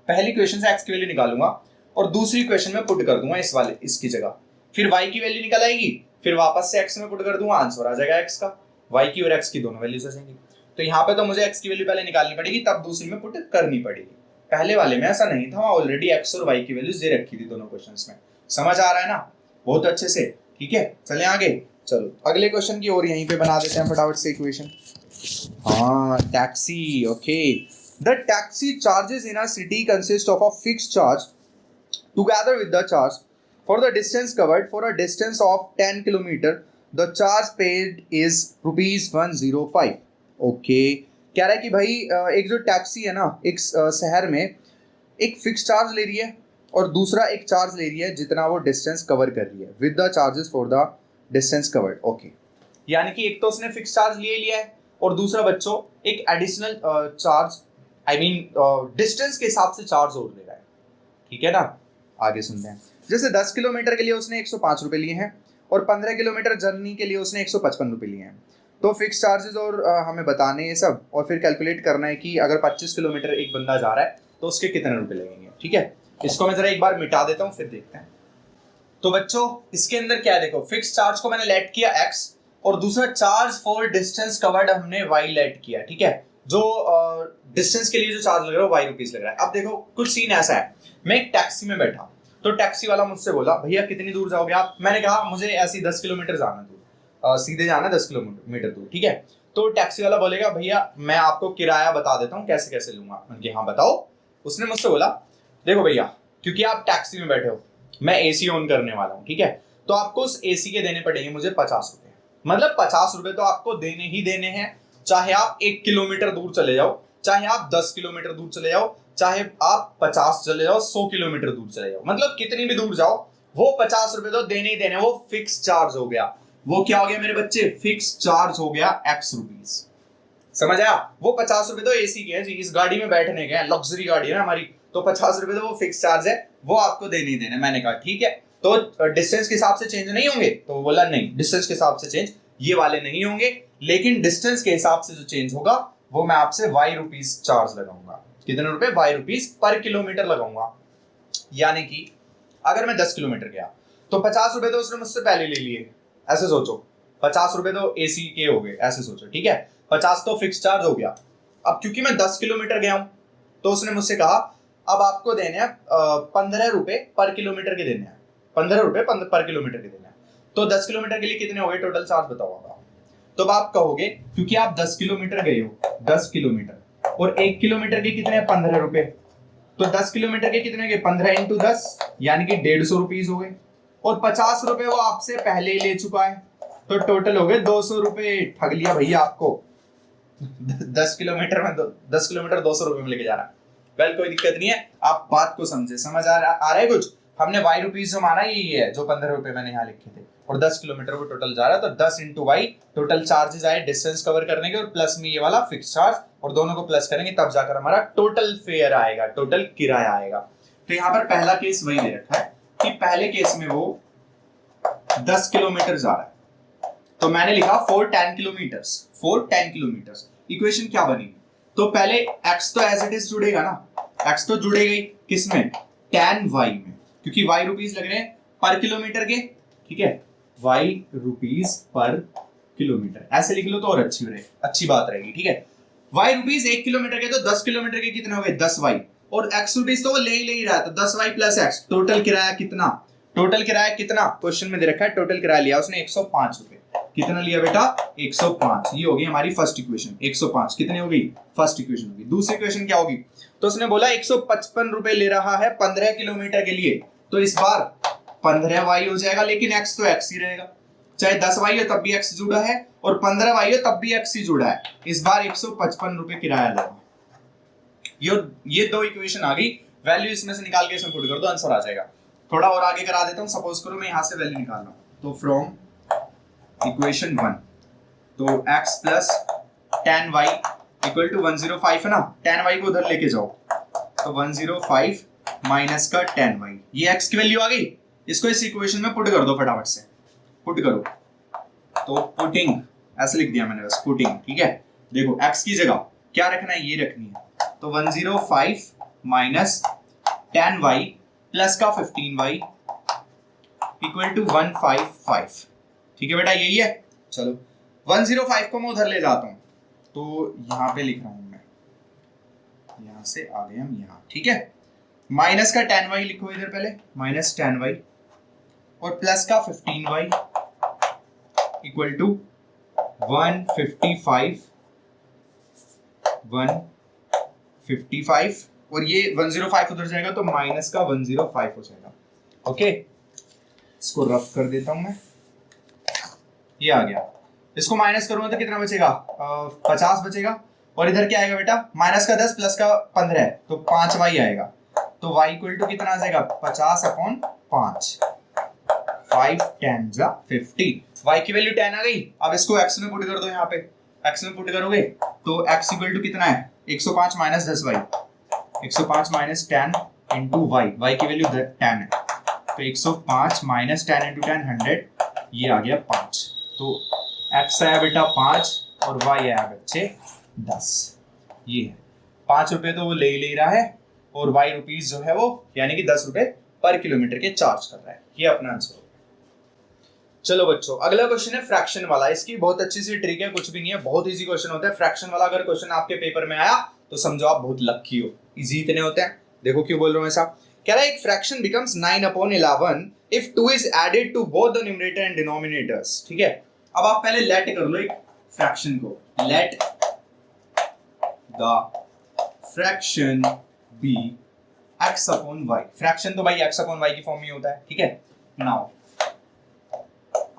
पहली इक्वेशन से x की वैल्यू निकालूंगा और दूसरी इक्वेशन में पुट कर दूंगा इस वाले इसकी जगह, फिर y की वैल्यू निकल आएगी, फिर वापस से x में पुट कर दूंगा, आंसर आ जाएगा x का, y की और x की दोनों वैल्यूज आ जाएंगी। तो यहाँ पे तो मुझे x की वैल्यू पहले निकालनी पड़ेगी तब दूसरी में पुट करनी पड़ेगी, पहले वाले में ऐसा नहीं था, ऑलरेडी x और y की वैल्यूज दे रखी थी दोनों क्वेश्चंस में। समझ आ रहा है ना बहुत अच्छे से, ठीक है। चलें आगे, चलो अगले क्वेश्चन की ओर यहीं पे बना देते हैं फटाफट से इक्वेशन। हाँ taxi, okay. The taxi charges in a city consist of a fixed charge together with the charge for the distance covered for a distance of 10 kilometer the charge paid is ₹105। Okay कह रहा है कि भाई एक जो taxi है ना एक शहर में एक फिक्स चार्ज ले रही है और दूसरा एक चार्ज ले रही है जितना वो डिस्टेंस कवर कर रही है, with the charges for the distance covered. Okay यानी कि एक तो उसने फिक्स चार्ज ले लिया है और दूसरा बच्चों एक additional charge I mean distance के हिसाब से चार्ज और ले रहा है, ठीक है ना। आगे सुनते हैं, जैसे 10 किलोमीटर के लिए उसने 105 रुपए लिए हैं और 15 किलोमीटर जर्नी के लिए उसने 155 रुपए लिए हैं, तो फिक्स चार्जेस और हमें बताने ये सब और फिर कैलकुलेट करना है कि अगर 25 किलोमीटर एक बंदा जा रहा है तो उसके कितने रुपए लगेंगे, ठीक है। इसको मैं जरा एक बार मिटा देता हूँ फिर देखते हैं। तो बच्चों इसके अंदर क्या है, देखो फिक्स चार्ज को मैंने लेट किया x और दूसरा चार्ज फॉर डिस्टेंस कवर्ड हमने y लेट किया, ठीक है। जो डिस्टेंस के लिए जो चार्ज लग रहा है वो y रुपीस लग रहा है। अब देखो कुछ सीन ऐसा है, मैं एक टैक्सी में बैठा तो टैक्सी वाला मुझसे बोला भैया कितनी दूर जाओगे आप, मैंने कहा मुझे ऐसी 10 किलोमीटर जाना दूर, सीधे जाना 10 किलोमीटर दूर, ठीक है। तो टैक्सी वाला बोलेगा भैया मैं आपको किराया बता देता हूँ कैसे कैसे लूंगा, मैंने कहा हाँ बताओ। उसने मुझसे बोला देखो भैया क्योंकि आप टैक्सी में बैठे हो मैं एसी ऑन करने वाला हूँ, ठीक है, तो आपको उस एसी के देने पड़ेंगे मुझे 50 रुपए, मतलब 50 रुपए तो आपको देने ही देने हैं, चाहे आप 1 किलोमीटर दूर चले जाओ, चाहे आप 10 किलोमीटर दूर चले जाओ, चाहे आप 50 चले जाओ, 100 किलोमीटर दूर चले जाओ, मतलब कितनी भी दूर जाओ वो 50 रुपए तो देने ही देने, वो फिक्स चार्ज हो गया। वो क्या हो गया मेरे बच्चे, फिक्स चार्ज हो गया x रुपीस। समझ आया, वो 50 रुपए तो एसी के हैं जी, इस गाड़ी में बैठने के हैं, लग्जरी गाड़ी है ना हमारी, तो 50 रुपए तो वो फिक्स चार्ज है, वो आपको देने ही देने। मैंने कहा ठीक है, तो डिस्टेंस के हिसाब से चेंज नहीं होंगे, तो बोला नहीं, डिस्टेंस के हिसाब से चेंज ये वाले नहीं होंगे, लेकिन डिस्टेंस के हिसाब से जो चेंज होगा वो मैं आपसे y रुपीज चार्ज लगाऊंगा। कितने रुपए? y रुपीज पर किलोमीटर लगाऊंगा। यानी कि अगर मैं 10 किलोमीटर गया तो 50 रुपए तो उसने मुझसे पहले ले लिए, ऐसे सोचो, 50 रुपए तो एसी के हो गए, ऐसे सोचो, ठीक है, 50 तो फिक्स चार्ज हो गया। अब क्योंकि मैं 10 किलोमीटर गया हूं तो उसने मुझसे कहा अब आपको देने हैं 15 रुपए पर किलोमीटर के देने हैं, 15 रुपए पर किलोमीटर के देने हैं। तो 10 किलोमीटर के लिए कितने हो गए टोटल चार्ज बताओ आप। तो आप कहोगे क्योंकि आप 10 किलोमीटर गए हो, 10 किलोमीटर और 1 किलोमीटर के कितने 15 रुपए, तो 10 किलोमीटर के कितने गए 15 इंटू 10 यानी कि 150 रुपीज हो गए, और 50 रुपए वो आपसे पहले ही ले चुका है, तो टोटल हो गए 200 रुपए। ठग लिया भैया आपको। 10 किलोमीटर में 10 किलोमीटर 200 रुपए में लेके जा रहा है। वेल कोई दिक्कत नहीं है, आप बात को समझे, समझ आ रहा है कुछ। हमने y रुपीज जो माना यही है, जो 15 रुपए मैंने यहाँ लिखे थे, और 10 किलोमीटर वो टोटल जा रहा है, तो 10 इंटू वाई टोटल चार्जेस आए डिस्टेंस कवर करने के, और प्लस में ये वाला फिक्स चार्ज, और दोनों को प्लस करेंगे तब जाकर हमारा टोटल फेयर आएगा, टोटल किराया आएगा। तो यहाँ पर पहला केस वही दे रखा है कि पहले केस में वो 10 किलोमीटर जा रहा है, तो मैंने लिखा 4 10 किलोमीटर्स। इक्वेशन क्या बनेगी? तो पहले x तो एज इट इज जुड़ेगा ना, x तो जुड़ेगा ही किसमें? tan y में, क्योंकि y रुपीज लग रहे हैं पर किलोमीटर के, ठीक है, y रुपीज पर किलोमीटर, ऐसे लिख लो तो और अच्छी बात रहेगी, ठीक है। y रुपीज 1 किलोमीटर के, तो 10 किलोमीटर के कितने हो गए 10y, और x रुपीज तो वो ले ही रहा है, तो 10y प्लस x, टोटल किराया कितना? क्वेश्चन में दे रखा है टोटल किराया लिया उसने 105 रुपए। कितना लिया बेटा? 105। ये होगी हमारी फर्स्ट इक्वेशन, 105 कितने हो गई? फर्स्ट इक्वेशन होगी। दूसरी इक्वेशन क्या होगी? तो उसने बोला 155 रुपए ले रहा है 15 किलोमीटर के लिए, तो इस बार 15y हो जाएगा, लेकिन x तो x ही रहेगा, चाहे 10y हो तब भी x जुड़ा है, और 15y हो तब भी x ही जुड़ा है। इस बार 155 रुपए किराया लेगा। ये दो इक्वेशन आ गई, वैल्यू इसमें से निकाल के इसमें पुट कर दो, आंसर आ जाएगा। थोड़ा और आगे करा देता हूं, सपोज करो मैं यहां से वैल्यू निकाल रहा हूं, तो फ्रॉम इक्वेशन 1, तो x plus tan y equal to 105 है ना, tan y को उधर लेके जाओ, तो 105 माइनस का tan y, ये x की वैल्यू आ गई, इसको इस इक्वेशन में पुट कर दो, फटाफट से पुट करो। तो पुटिंग ऐसे लिख दिया मैंने, बस पुटिंग, ठीक है। देखो x की जगह क्या रखना है, ये रखनी है, तो 105 माइनस tan y प्लस का 15y इक्वल टू 155, ठीक है बेटा, यही है। चलो 105 को मैं उधर ले जाता हूं, तो यहां पे लिख रहा हूं मैं, यहां से आ गए हम यहां, ठीक है। माइनस का tan y लिखो इधर पहले, माइनस tan y, और प्लस का 15y इक्वल टू 155, और ये 105 उधर जाएगा तो माइनस का 105 हो जाएगा। ओके, इसको रफ कर देता हूं मैं, ये आ गया। इसको माइनस करूंगा तो कितना बचेगा? 50 बचेगा, और इधर क्या आएगा बेटा? माइनस का 10 प्लस का 15 है, तो 5y आएगा, तो y इक्वल टू कितना आ जाएगा? 50/5, 5 10 जा 50, y की वैल्यू 10 आ गई। अब इसको x में पुट कर दो, यहाँ पे x में पुट करोगे तो x इक्वल टू कितना है? 105 minus 10y, 105 minus 10 into y, y की वैल्यू 10 है, तो 105 माइनस 10 इंटू 10 100, ये आ गया 5, तो x आया बेटा 5 और y आया बच्चे 10। ये है 5 रुपए तो वो ले ही ले रहा है, और y रुपीज जो है वो यानी कि 10 रुपए पर किलोमीटर के चार्ज कर रहा है। ये अपना आंसर हो गया। चलो बच्चों, अगला क्वेश्चन है फ्रैक्शन वाला। इसकी बहुत अच्छी सी ट्रिक है, कुछ भी नहीं है, बहुत इजी क्वेश्चन होता है। फ्रैक्शन वाला अगर क्वेश्चन आपके पेपर में आया तो समझो आप बहुत लकी हो, इजी इतने होते हैं। देखो क्यों बोल रहा हूं ऐसा। कह रहा है एक fraction becomes 9/11 if 2 is added to both the numerator and denominators, ठीक है। अब आप पहले लेट कर लो एक फ्रैक्शन को, let the fraction be x/y। Fraction तो भाई x/y की फॉर्म में होता है, ठीक है। नाउ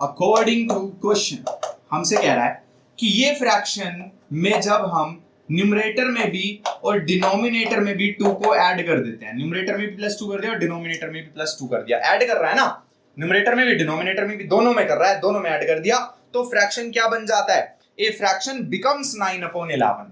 अकॉर्डिंग टू क्वेश्चन हमसे कह रहा है कि ये फ्रैक्शन में जब हम न्यूमरेटर में भी और डिनोमिनेटर में भी 2 को ऐड कर देते हैं, न्यूमरेटर में भी +2 कर दिया और डिनोमिनेटर में भी +2 कर दिया, ऐड कर रहा है ना, न्यूमरेटर में भी डिनोमिनेटर में भी, दोनों में कर रहा है, दोनों में ऐड कर दिया, तो फ्रैक्शन क्या बन जाता है? A fraction becomes 9/11।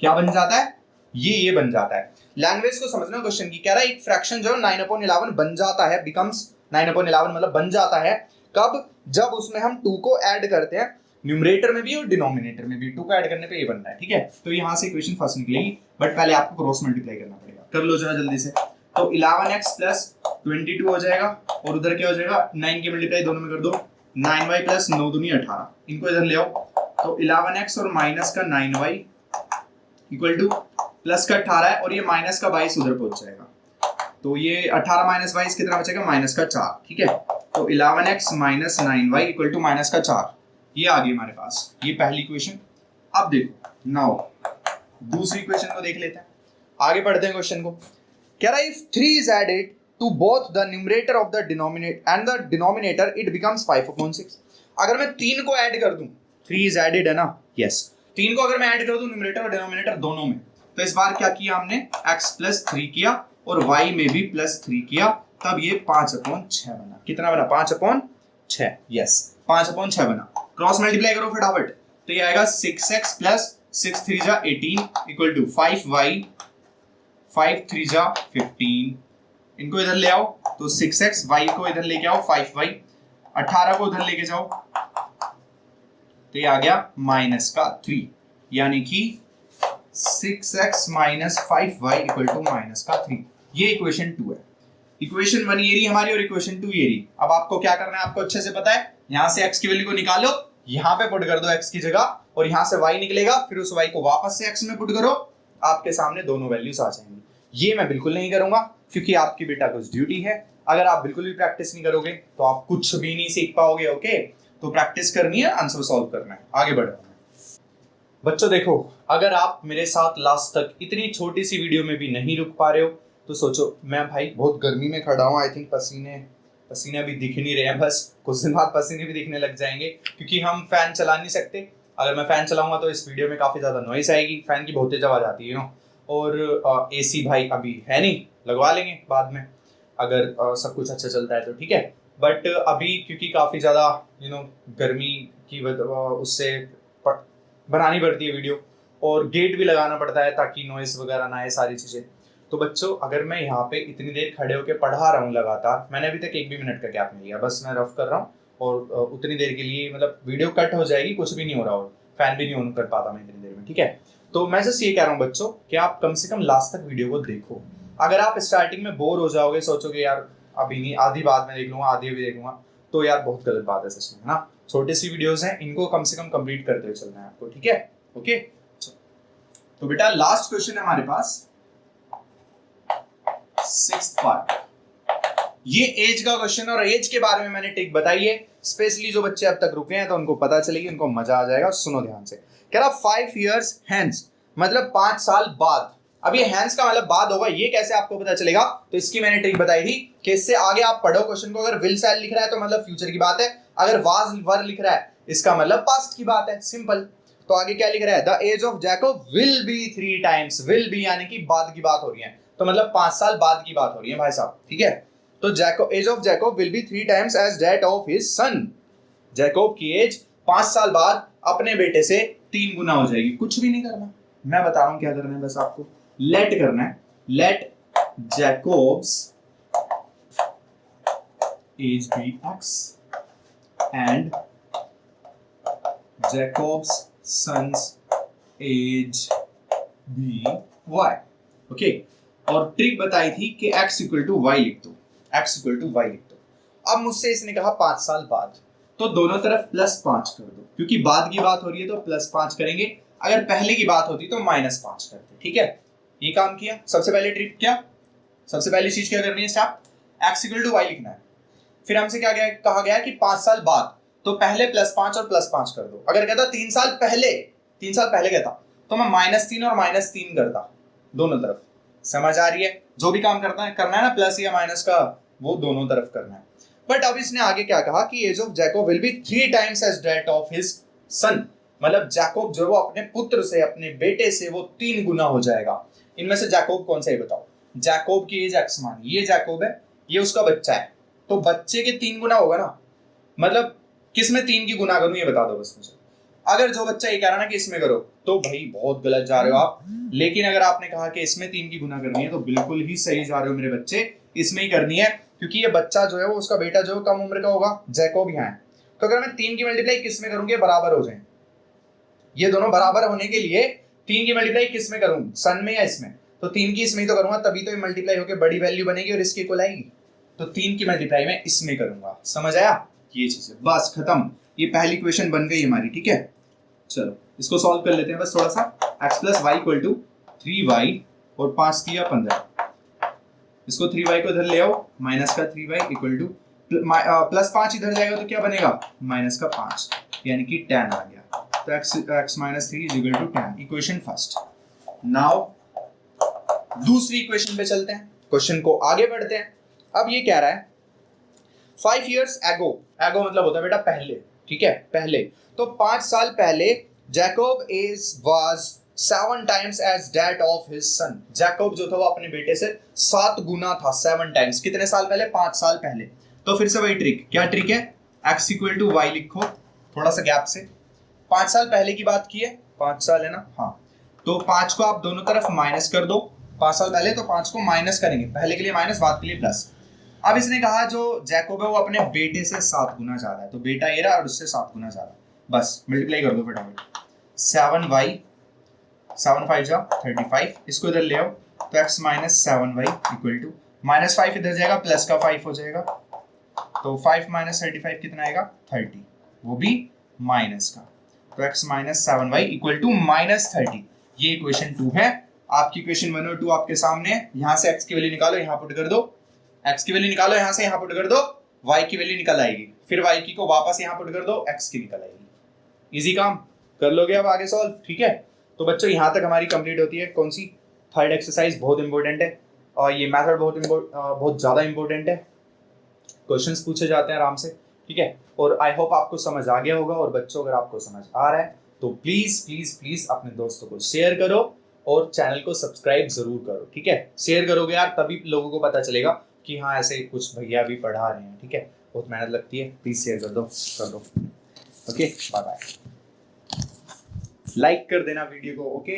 क्या बन जाता है? ये बन जाता है। लैंग्वेज को समझना क्वेश्चन की, कह रहा है एक फ्रैक्शन जो 9/11 बन जाता है, बिकम्स 9/11 मतलब बन जाता है कब, जब उसमें हम 2 को ऐड करते हैं, न्यूमरेटर में भी और डिनोमिनेटर में भी 2 को ऐड करने पे ये बनता है, ठीक है। तो यहाँ से इक्वेशन फर्स्ट निकलेगी, बट पहले आपको क्रॉस मल्टीप्लाई करना पड़ेगा, कर लो जरा जल्दी से। तो 11x प्लस 22 हो जाएगा, और उधर क्या हो जाएगा, 9 की मल्टीप्लाई दोनों में कर दो, 9y प्लस 9 दूनी 18, इनको इधर ले आओ। तो 11x और माइनस का 9y इक्वल टू प्लस का 18 है, और ये माइनस का 22 उधर पहुंच जाएगा, तो ये 18 माइनस 22 कितना बचेगा, माइनस का 4, ठीक है। तो 11x minus 9y equal to minus का 4, ये आ गई हमारे पास, ये पहली इक्वेशन। अब देखो नाउ दूसरी इक्वेशन को देख लेते हैं, आगे पढ़ते हैं क्वेश्चन को। कह रहा है if 3 is added to both the numerator of the denominator and the denominator it becomes 5/6। अगर मैं 3 को ऐड कर दूं, 3 इज एडेड है ना, यस, 3 को अगर मैं ऐड कर दूं न्यूमरेटर और डिनोमिनेटर दोनों में, तो इस बार क्या किया हमने, x प्लस 3 किया और y में भी प्लस 3 किया, तब ये 5/6 बना। कितना बना, 5/6, यस 5/6 बना। क्रॉस मल्टीप्लाई करो फटाफट, तो ये आएगा 6x प्लस 6 3 जा 18 इक्वल टू 5y 5 3 जा 15, इनको इधर ले आओ, तो 6x, y को इधर लेके आओ 5y, 18 को उधर लेके जाओ, तो ये आ गया माइनस का 3, यानी कि 6x minus 5y equal to minus का 3। ये इक्वेशन 2 है। इक्वेशन 1 ये रही हमारी और इक्वेशन 2 ये रही। अब आपको क्या करना है, आपको अच्छे से पता है, यहां से x की वैल्यू को निकालो, यहां पे पुट कर दो x की जगह, और यहां से y निकलेगा, फिर उस y को वापस से x में पुट करो, आपके सामने दोनों वैल्यूज आ जाएंगी। ये मैं बिल्कुल नहीं करूंगा, क्योंकि आपकी बेटा कुछ ड्यूटी है। अगर आप बिल्कुल भी प्रैक्टिस नहीं करोगे तो आप कुछ भी नहीं सीख पाओगे, ओके। तो प्रैक्टिस करनी है, आंसर सॉल्व करना है, आगे बढ़ो। बच्चों देखो, अगर आप मेरे साथ लास्ट तक इतनी छोटी सी वीडियो में भी नहीं रुक पा रहे हो, तो सोचो मैं भाई बहुत गर्मी में खड़ा हूँ, आई थिंक पसीने अभी दिख नहीं रहे हैं, बस कुछ दिन बाद पसीने भी दिखने लग जाएंगे, क्योंकि हम फैन चला नहीं सकते। अगर मैं फैन चलाऊंगा तो इस वीडियो में काफी ज्यादा नॉइस आएगी, फैन की बहुत तेज आवाज आती है, और एसी भाई अभी है नहीं, लगवा लेंगे बाद में अगर सब कुछ अच्छा चलता है तो, ठीक है। बट अभी क्योंकि काफी ज्यादा गर्मी की उससे बनानी पड़ती है वीडियो, और गेट भी लगाना पड़ता है ताकि नॉइस वगैरह ना आए, सारी चीजें। तो बच्चों अगर मैं यहाँ पे इतनी देर खड़े होकर पढ़ा रहा हूँ लगातार, मैंने अभी तक 1 भी मिनट का गैप नहीं लिया, बस मैं रफ कर रहा हूँ, और उतनी देर के लिए मतलब वीडियो कट हो जाएगी, कुछ भी नहीं हो रहा, और फैन भी नहीं ऑन कर पाता मैं इतनी देर में, ठीक है। तो मैं जस्ट ये कह रहा हूँ बच्चों कि आप कम से कम लास्ट तक वीडियो को देखो। अगर आप स्टार्टिंग में बोर हो जाओगे, सोचोगे यार अभी नहीं, आधी बाद में देख लूंगा, आधी भी देख लूंगा, तो यार बहुत गलत बात है सच में, है ना। छोटी सी वीडियोस हैं, इनको कम से कम कंप्लीट करते हुए चलना है आपको, ठीक है, ओके। तो बेटा लास्ट क्वेश्चन है हमारे पास, 6th पार्ट, ये एज का क्वेश्चन, और एज के बारे में मैंने टिक बताई है, स्पेशली जो बच्चे अब तक रुके हैं तो उनको पता चलेगी, उनको मजा आ जाएगा। सुनो ध्यान से, कह रहा 5 years hence, मतलब 5 साल बाद। अब ये हैंस का मतलब बाद होगा, ये कैसे आपको पता चलेगा, तो इसकी मैंने ट्रिक बताई थी कि इससे आगे आप पढ़ो क्वेश्चन को, अगर विल शैल लिख रहा है तो मतलब फ्यूचर की बात है, अगर वाज वर लिख रहा है इसका मतलब पास्ट की बात है, सिंपल। तो आगे क्या लिख रहा है, the age of Jacob will be 3 times, will be यानी कि बाद की बात हो रही है, तो मतलब 5 साल बाद की बात हो रही है भाई साहब, ठीक है। तो Jacob, age of Jacob will be 3 times age that of his son, Jacob की एज 5 साल बाद अपने बेटे से 3 गुना हो जाएगी। कुछ भी नहीं करना, मैं बता रहा हूं क्या करना है, बस आपको लेट करना है, let Jacob's age be x and Jacob's son's age be y, okay. और ट्रिक बताई थी कि x इक्वल टू y लिख दो, x इक्वल टू y लिख दो। अब मुझसे इसने कहा 5 साल बाद, तो दोनों तरफ +5 कर दो, क्योंकि बाद की बात हो रही है तो +5 करेंगे, अगर पहले की बात होती तो -5 करते, ठीक है। ये काम किया। सबसे पहले ट्रिक क्या, सबसे पहली चीज क्या करनी है, step x equal to y लिखना है। फिर हमसे क्या कहा गया कि 5 साल बाद, तो पहले +5 और +5 कर दो। अगर कहता 3 साल पहले कहता तो मैं -3 और -3 करता दोनों तरफ। समझ आ रही है, जो भी काम करना है ना प्लस या माइनस का, वो दोनों तरफ करना है। बट अब इसने आगे क्या कहा कि age of Jacob will be 3 times age that of his son, मतलब जैकब जो वो अपने पुत्र से, अपने बेटे से वो 3 गुना हो जाएगा। इनमें से जैकब कौन सा है बताओ, जैकब की एज x मान, ये जैकब है, ये उसका बच्चा है, तो बच्चे के 3 गुना होगा ना, मतलब किस में 3 की गुना करूं ये बता दो बस मुझे। अगर जो बच्चा ये कह रहा ना कि इसमें करो, तो भाई बहुत गलत जा रहे हो आप। लेकिन अगर आपने कहा कि इसमें 3 की गुना करनी है, तो बिल्कुल ही सही जा रहे हो मेरे बच्चे, इसमें ही करनी है। क्योंकि ये बच्चा जो है वो, उसका बेटा जो है कम उम्र का होगा, जैकोब यहाँ है। तो अगर मैं 3 की मल्टीप्लाई किस में करूंगी, बराबर हो जाए, ये दोनों बराबर होने के लिए 3 की मल्टीप्लाई किस में करूं, सन में या इसमें, तो 3 की इसमें ही तो करूंगा, तभी तो ये मल्टीप्लाई होकर बड़ी वैल्यू बनेगी और इसके इक्वल आएगी। तो 3 की मल्टीप्लाई में इसमें करूंगा, समझ आया? ये चीज है, बस खत्म। ये पहली क्वेश्चन बन गई हमारी, ठीक है। चलो इसको सॉल्व कर लेते हैं बस थोड़ा सा। x plus y equal to 3y और 5 दिया 15। इसको 3y को इधर ले आओ, माइनस का 3y इक्वल टू प्लस 5 इधर जाएगा तो क्या बनेगा, माइनस का 5, यानी कि 10 आ गया। तो x minus 3 is equal to 10, equation first. Now दूसरी इक्वेशन पे चलते हैं, क्वेश्चन को आगे बढ़ते हैं। अब ये कह रहा है 5 years ago, एगो मतलब होता है बेटा पहले, ठीक है, पहले। तो 5 साल पहले Jacob age was 7 times as that of his son। Jacob जो था वो अपने बेटे से 7 गुना था, 7 times। कितने साल पहले, 5 साल पहले। तो फिर से वही ट्रिक, क्या ट्रिक है, x इक्वल टू वाई लिखो थोड़ा सा गैप से। 5 साल पहले की बात की है, 5 साल है ना, हाँ। तो 5 को आप दोनों तरफ माइनस कर दो, 5 साल पहले, तो 5 को माइनस करेंगे, पहले के लिए माइनस, बाद के लिए प्लस। अब इसने कहा जो जैकोब है वो अपने बेटे से 7 गुना ज्यादा है, तो बेटा ये रहा और उससे 7 गुना ज्यादा। बस मल्टीप्लाई कर दो फटाफट, 7y 7 5 जा 35, इसको इधर ले आओ, तो x minus 7y equal to minus 5 इधर जाएगा, प्लस का 5 हो जाएगा, तो 5 माइनस 35 कितना आएगा, 30, वो भी माइनस का। तो x minus 7y equal to minus 30। ये इक्वेशन 2 है आपकी। इक्वेशन 1 और 2 आपके सामने। यहाँ से x की वैल्यू निकालो, यहाँ पुट कर दो, x की वैल्यू निकालो, यहाँ से यहाँ पुट कर दो, y की वैल्यू निकल आएगी, फिर y की को वापस यहाँ पुट कर दो, x की निकल आएगी। इजी काम, कर लोगे अब आगे सॉल्व, ठीक है। तो बच्चों यहाँ तक हमारी कंप्लीट होती है कौन सी, थर्ड एक्सरसाइज। बहुत इंपॉर्टेंट है और ये मेथड बहुत ज़्यादा इंपॉर्टेंट है। क्वेश्चंस पूछे जाते हैं आराम से, ठीक है। और आई होप आपको समझ आ गया होगा। और बच्चों अगर आपको समझ आ रहा है तो प्लीज़ प्लीज़ प्लीज़ अपने दोस्तों को शेयर करो और चैनल को सब्सक्राइब जरूर करो, ठीक है। शेयर करोगे यार तभी लोगों को पता चलेगा कि हाँ ऐसे कुछ भैया भी पढ़ा रहे हैं, ठीक है। बहुत मेहनत लगती है, प्लीज़ शेयर कर दो। Okay, bye bye. लाइक कर देना वीडियो को, ओके।